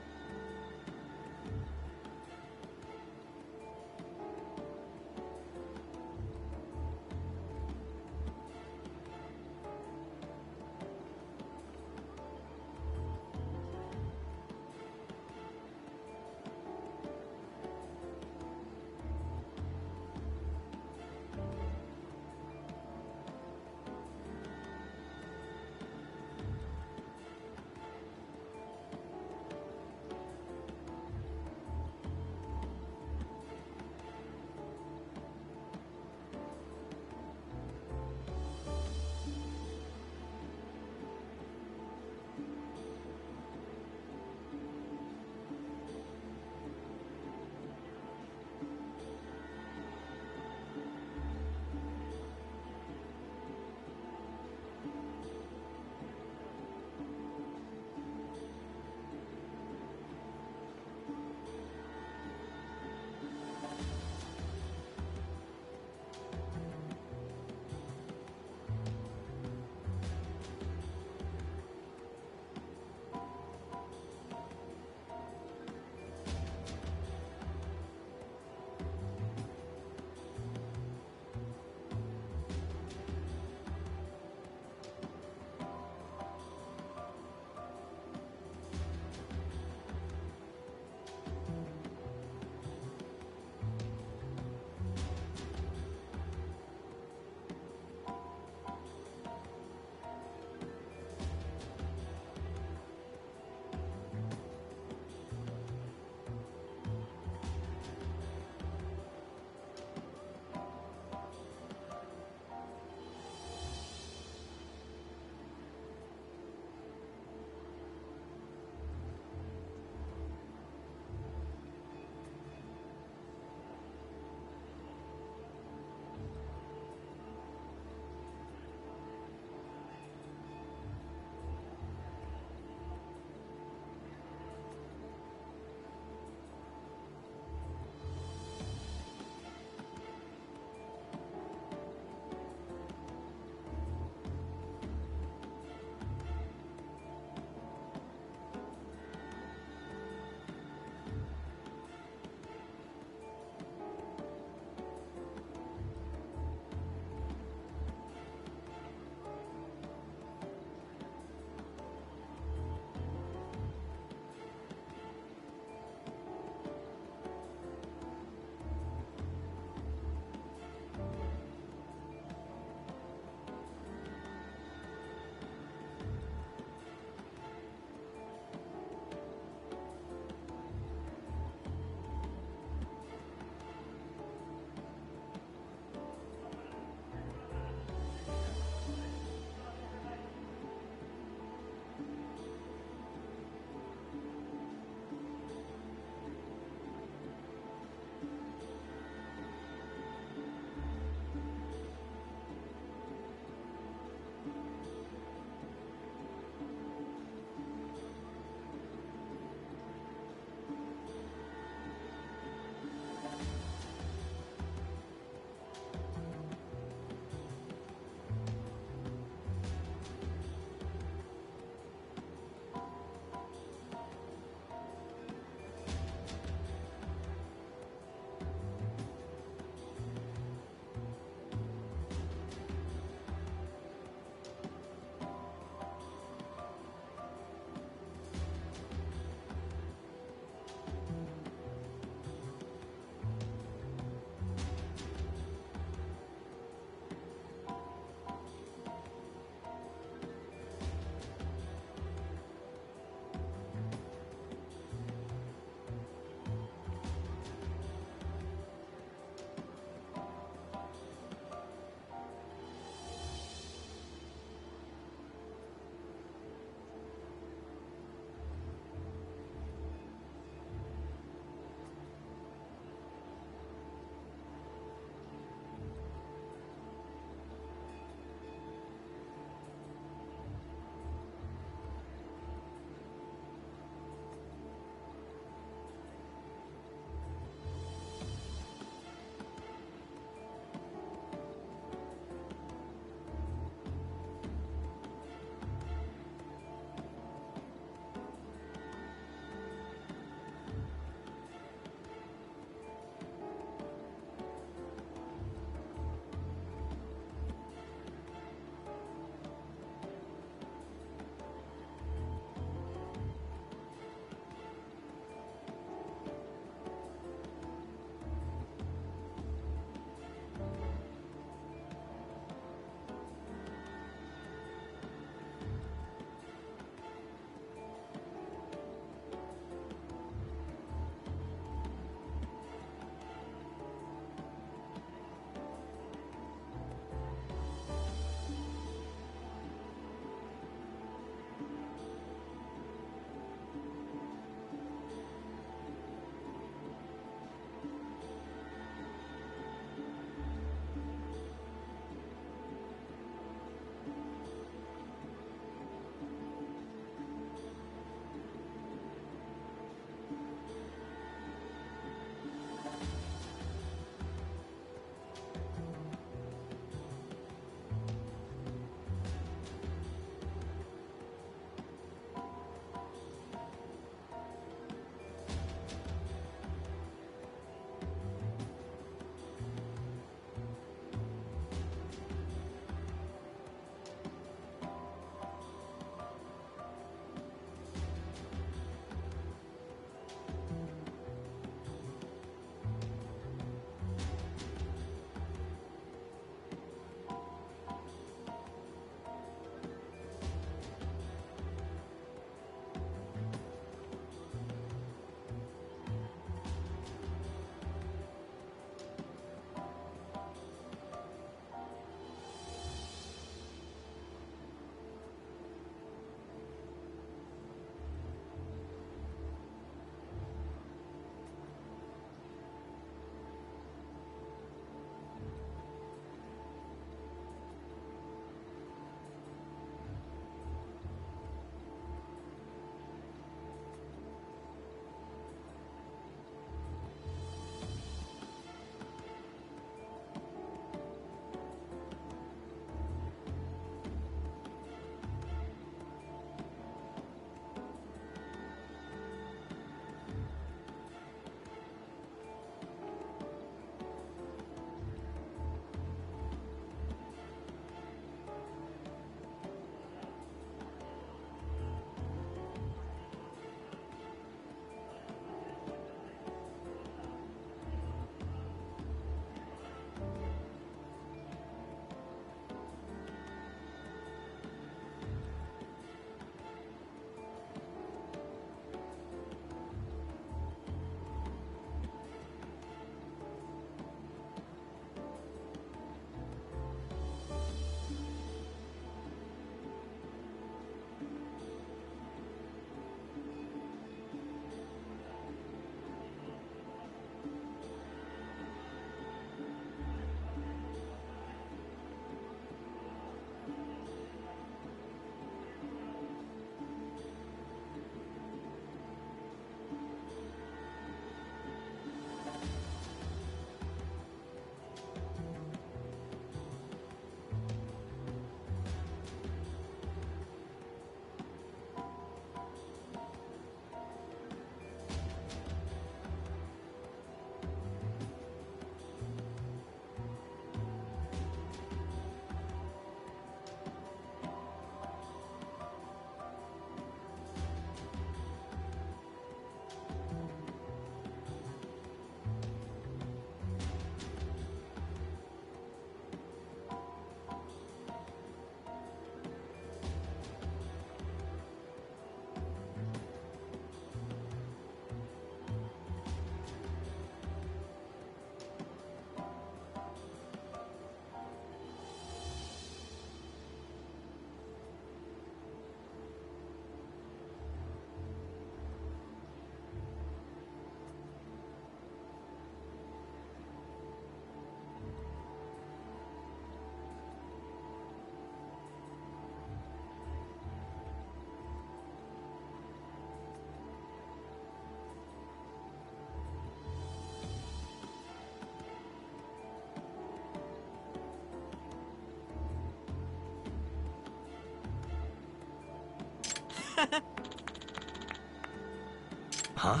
Huh?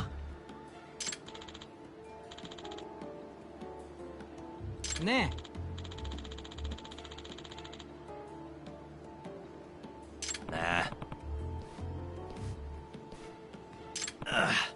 Ne. Nah. Ugh.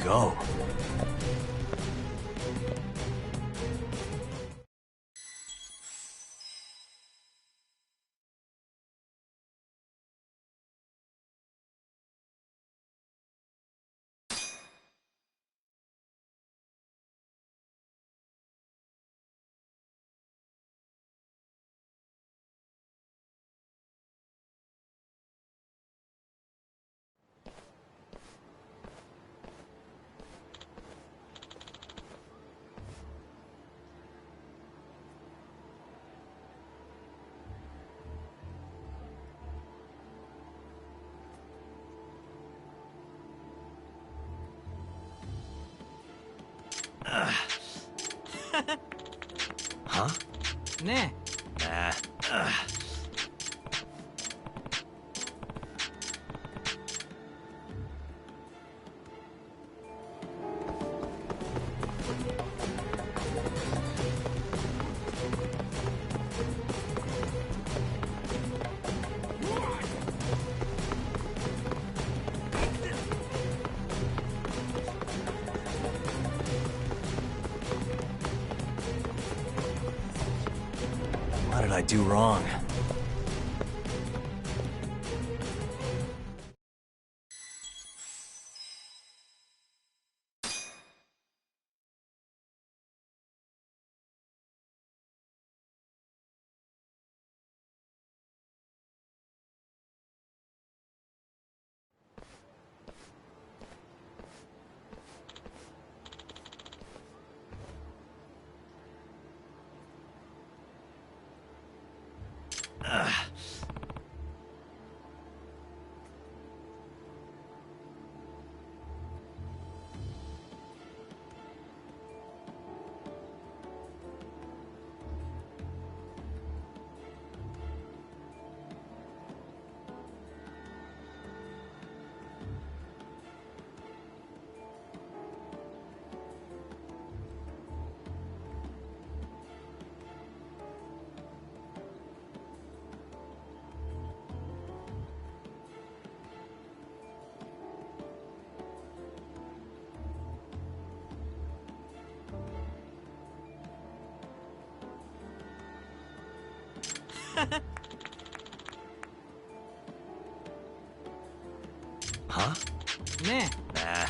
go. Huh? Nah. Nah. What did I do wrong? Huh? Nah. Nah.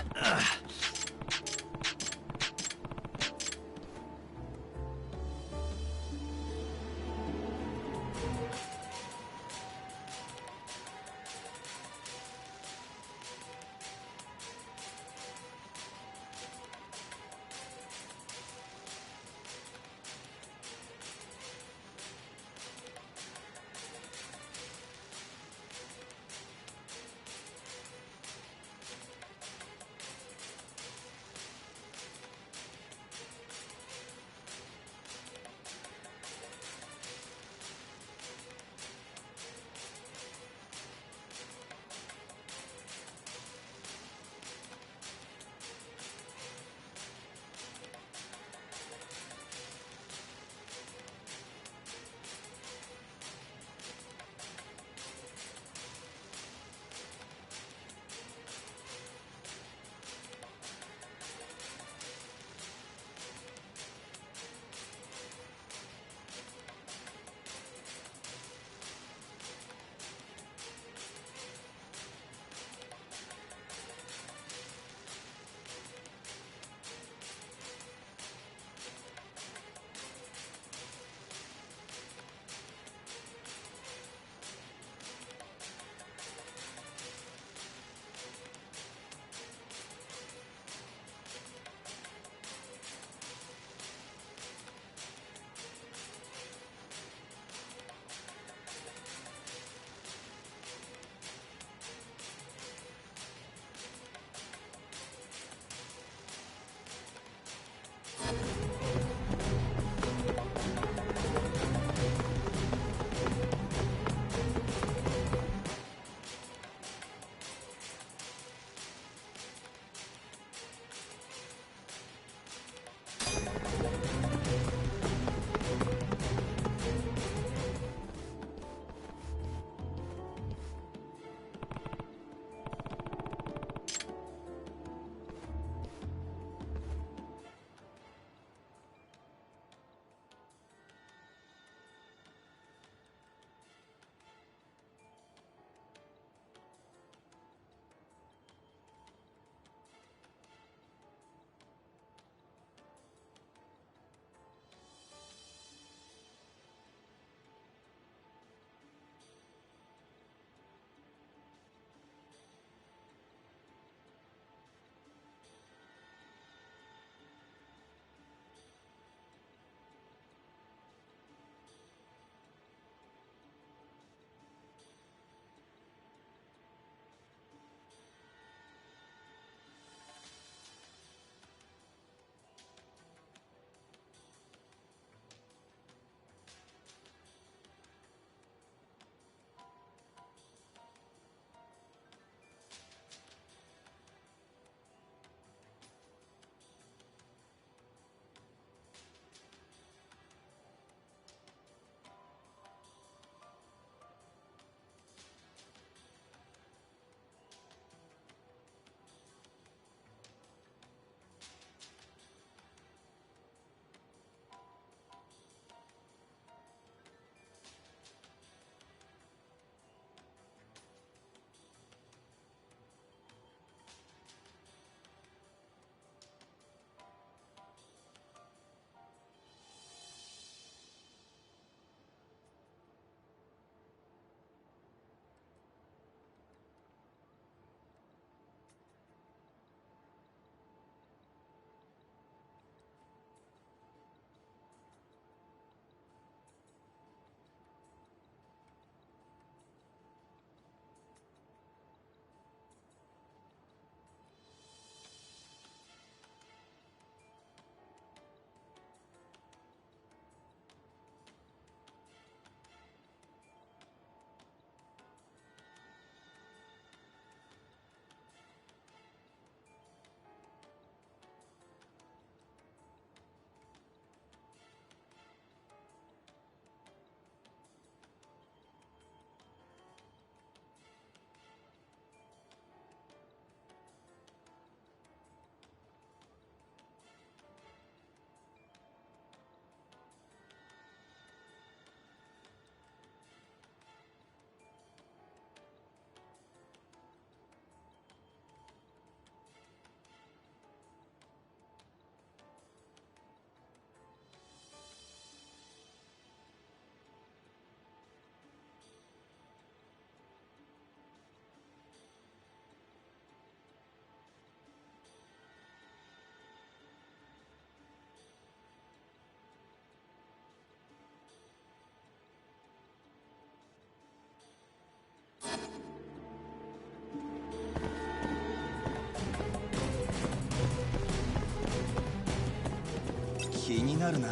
あるな。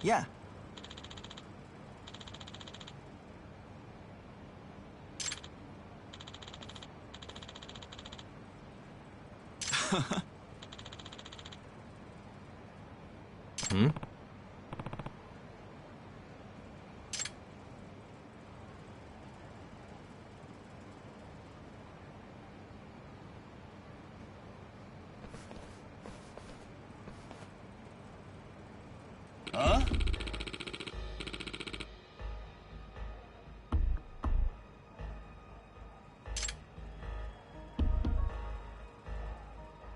Yeah. Hmm? Huh?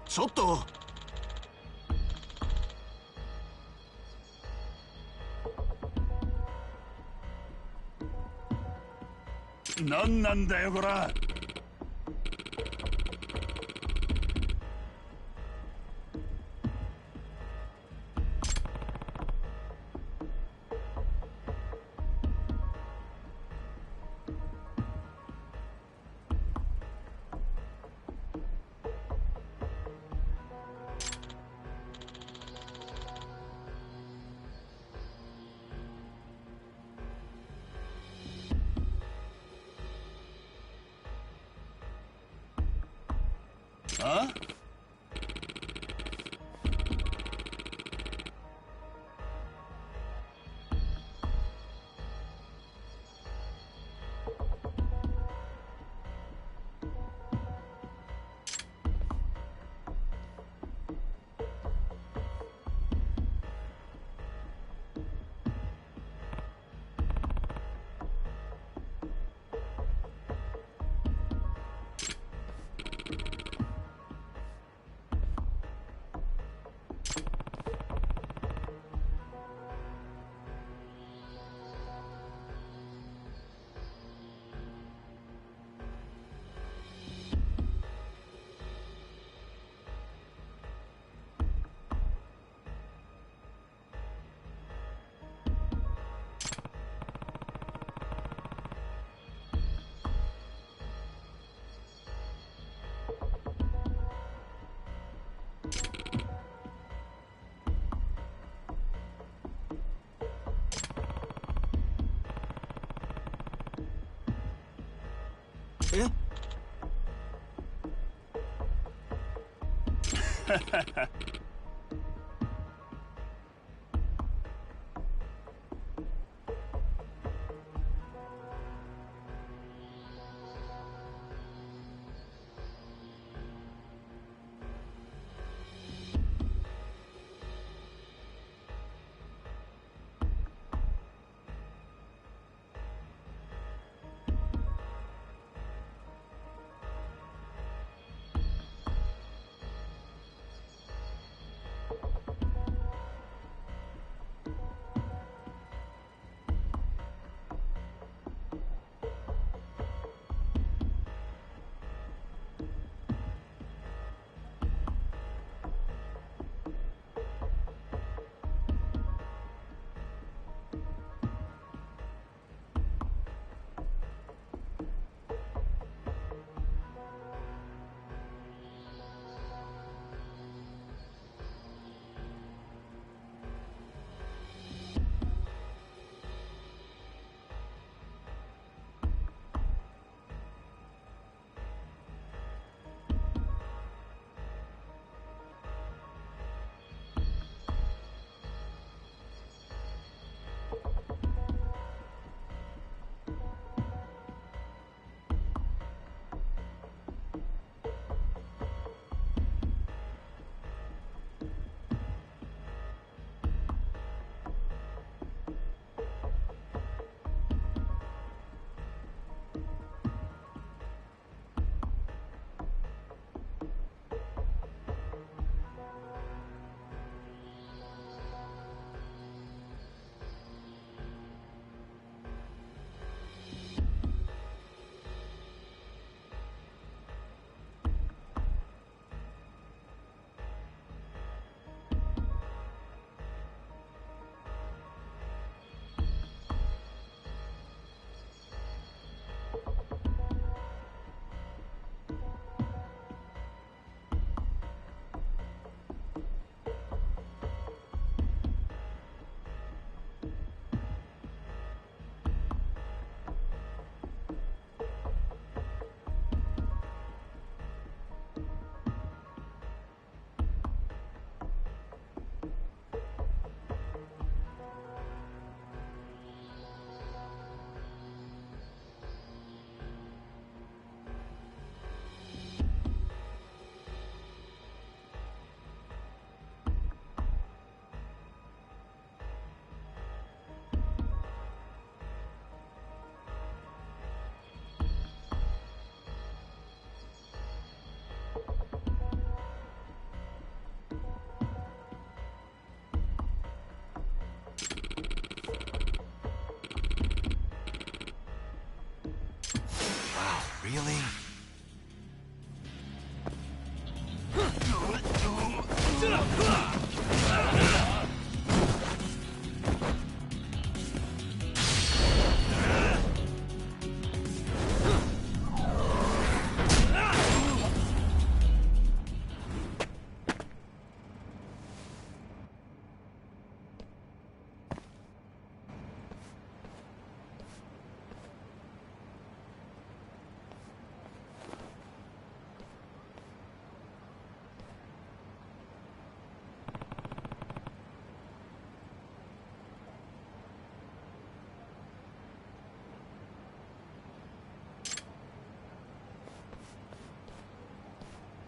Soto. なんなんだよこら。Huh? Eh? Really?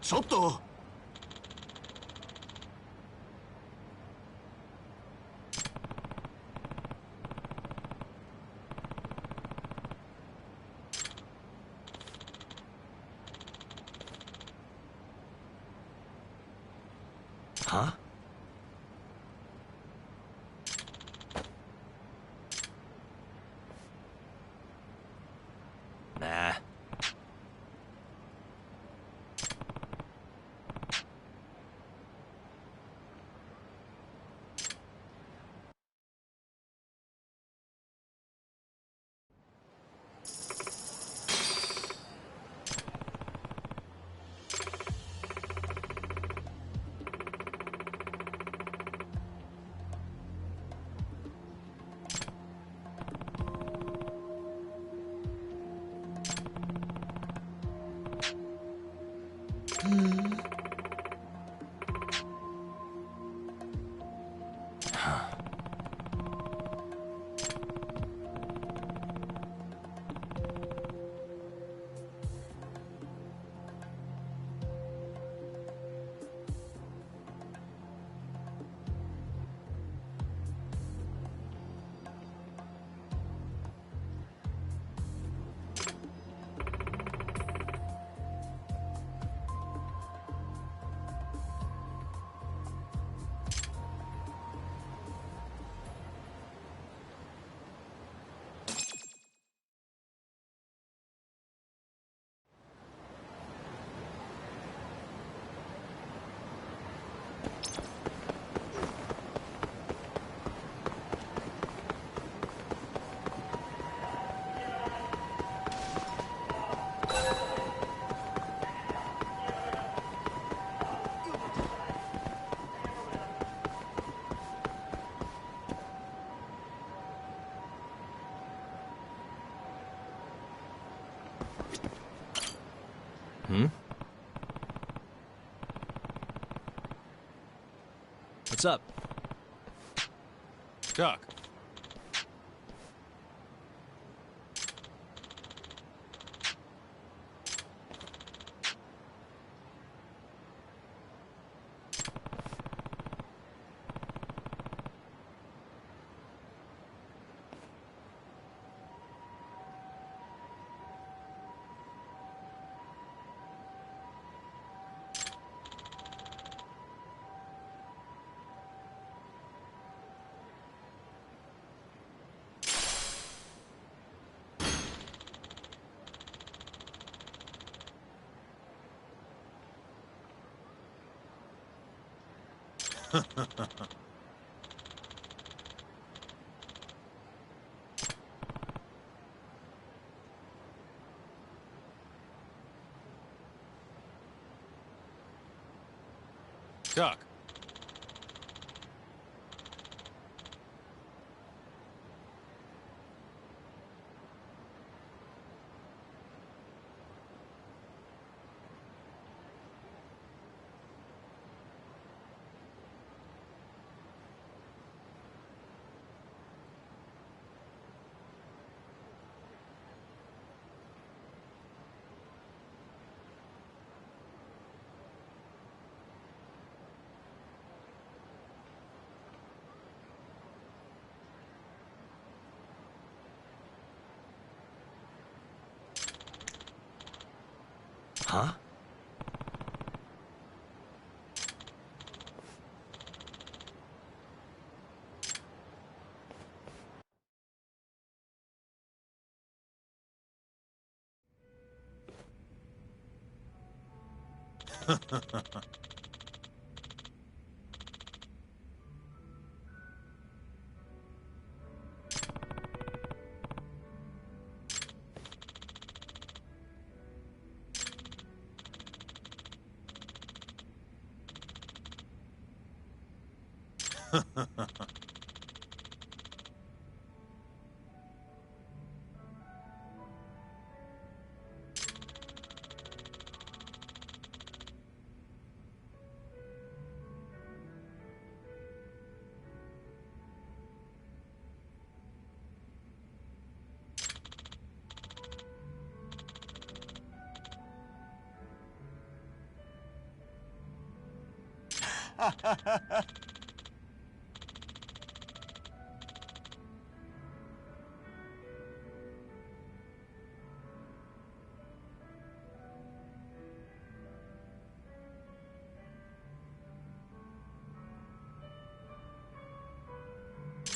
ちょっと。Huh? Nah. What's up? Doc. Doc. Huh?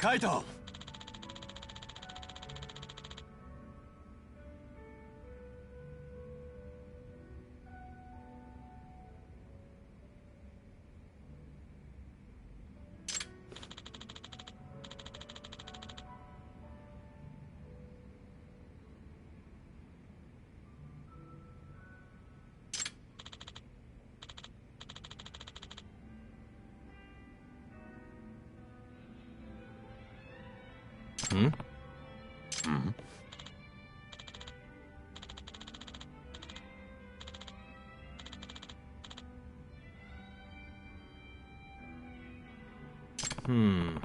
カイト。Hmm? Hmm? Hmm.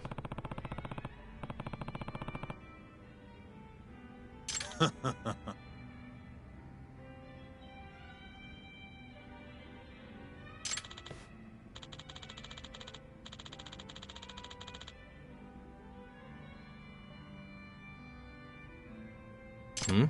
Hmm?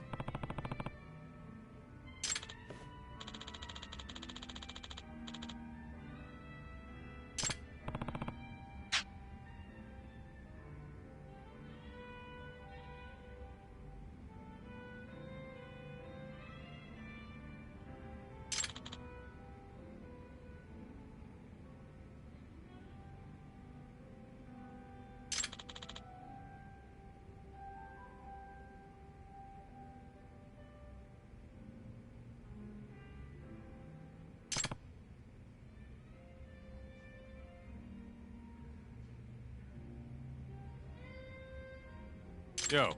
Yo.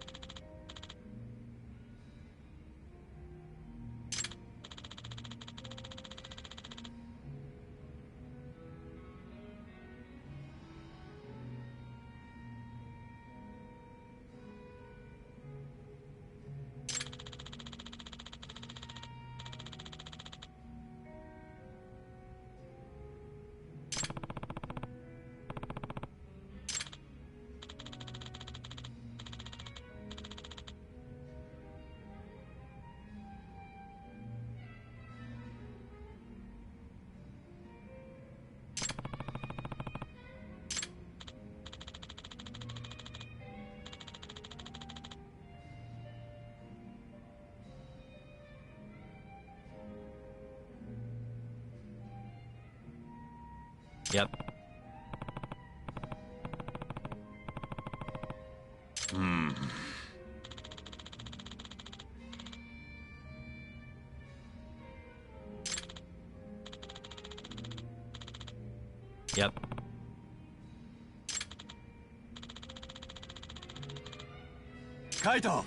Yep. Hmm. Yep.カイト。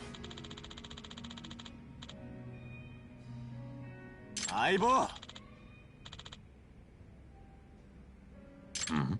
相棒。Hmm.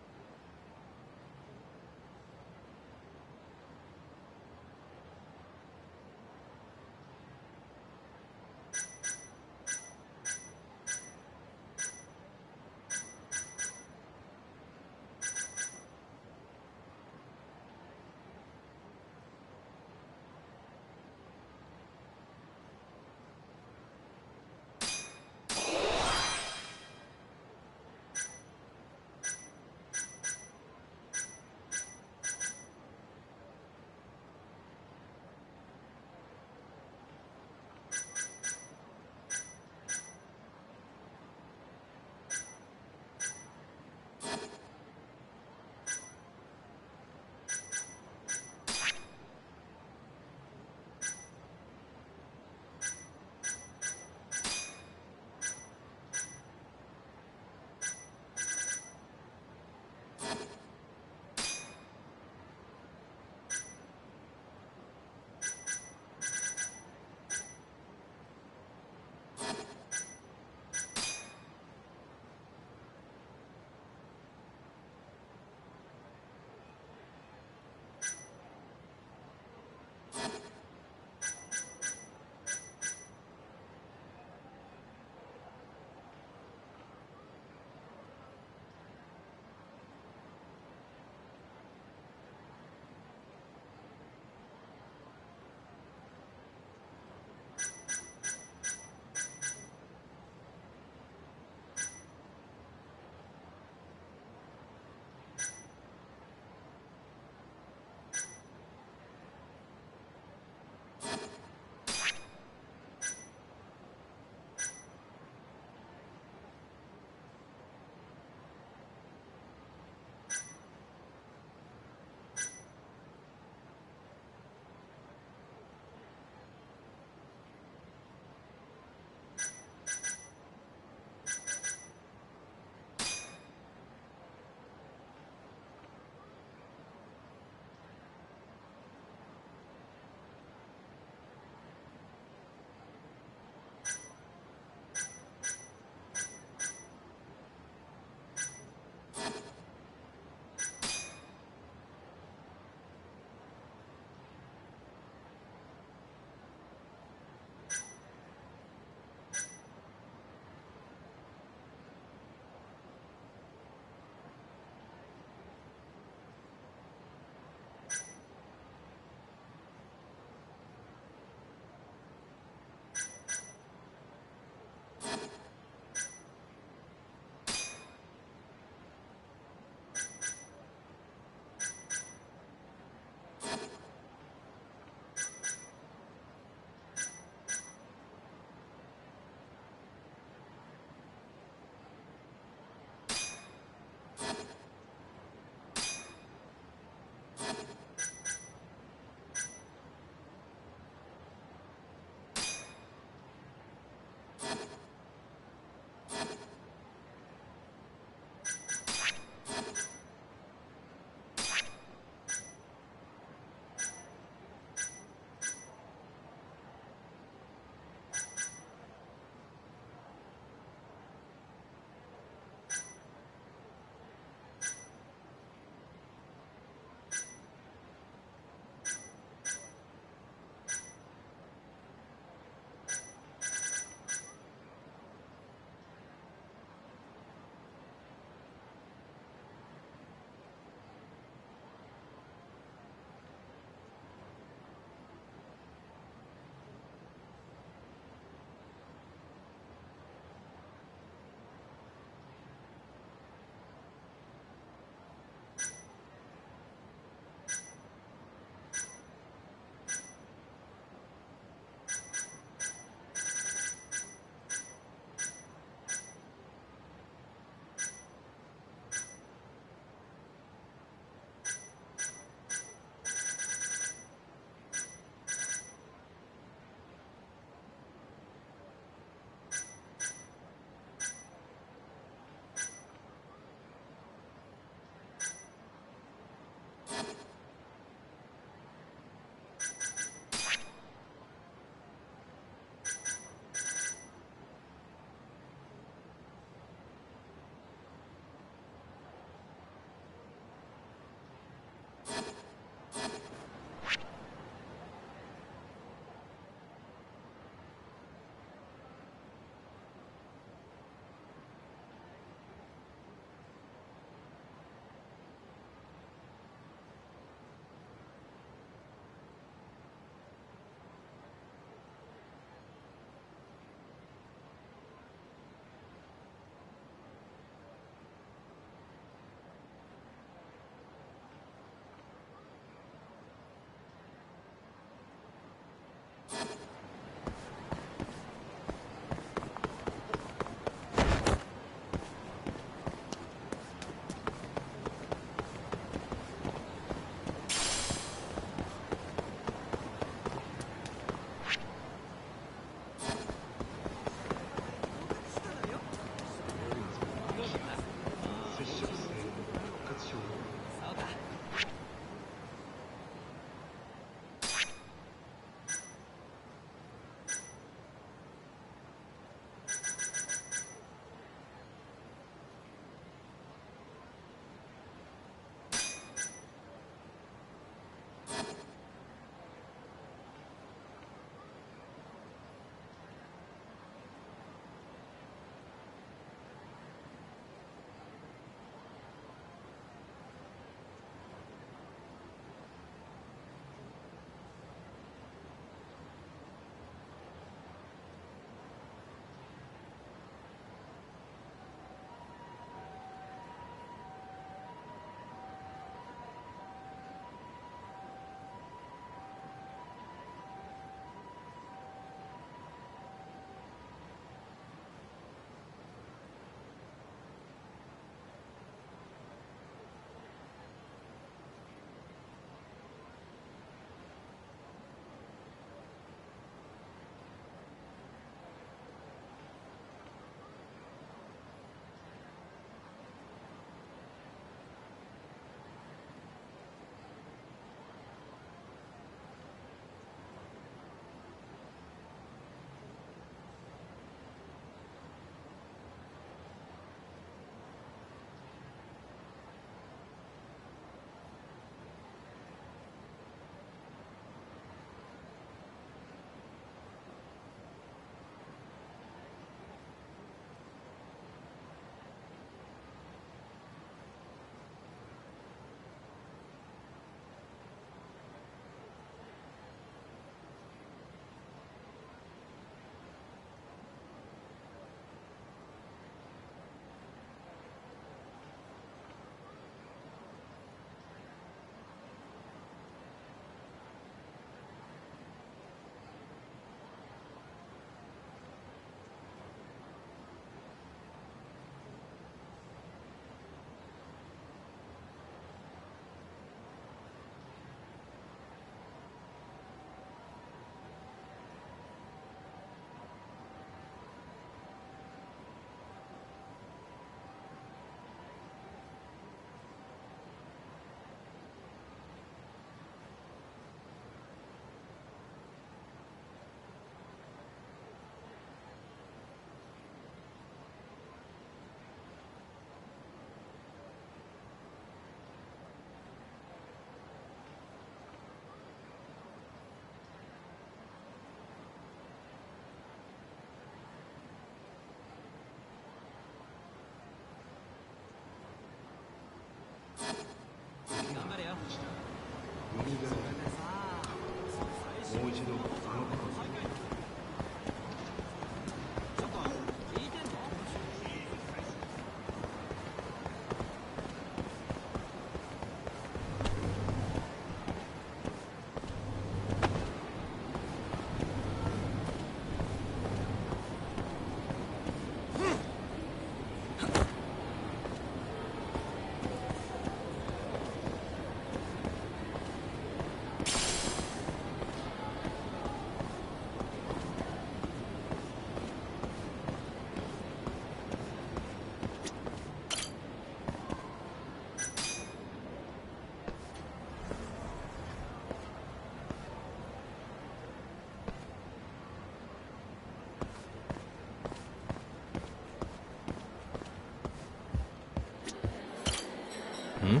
Hmm?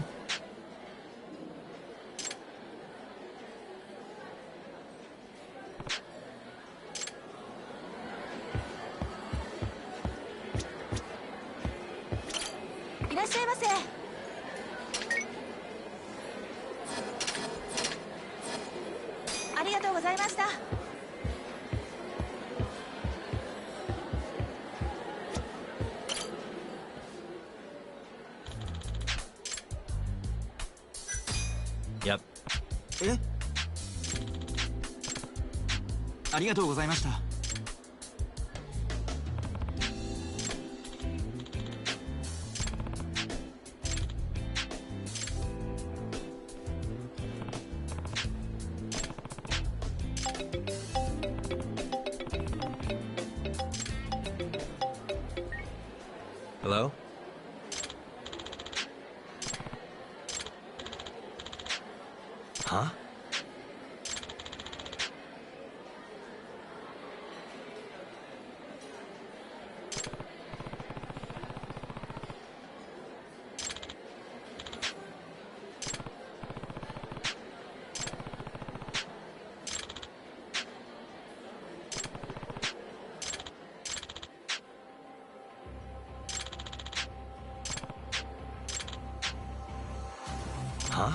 Yep. え？ありがとうございました。Hello? Huh? Huh?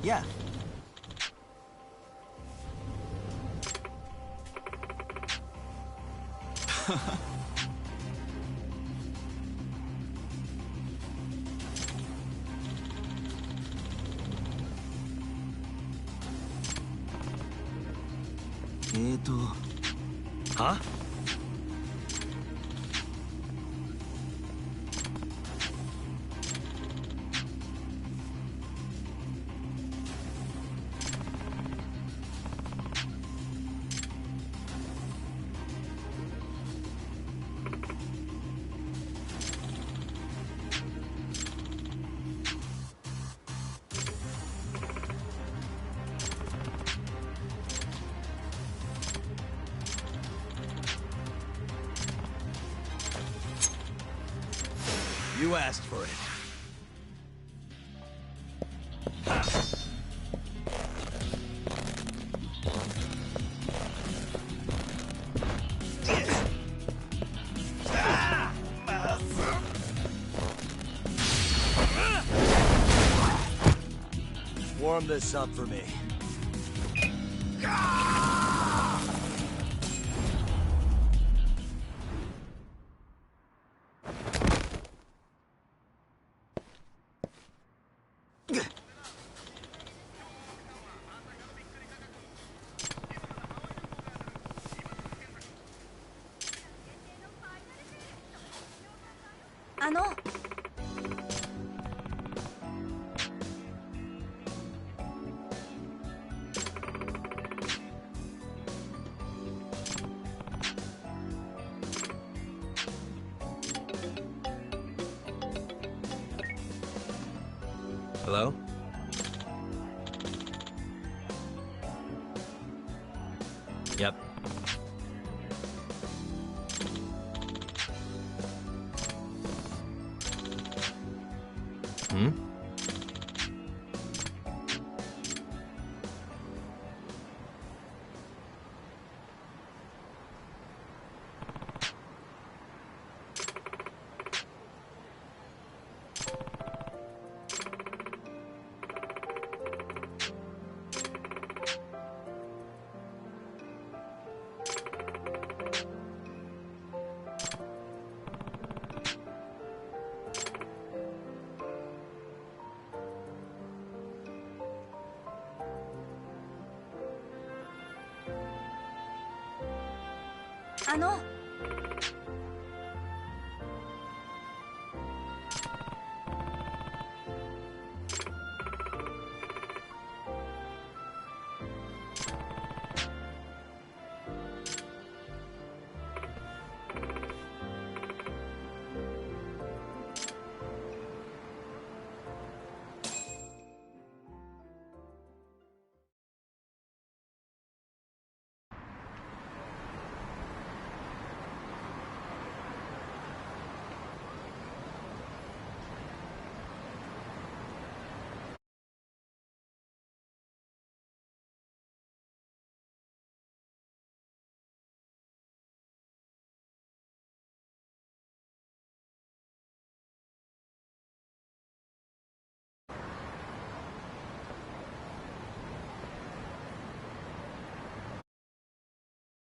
Yeah. Huh? You asked for it. Warm this up for me. Hello? Yep. Hmm?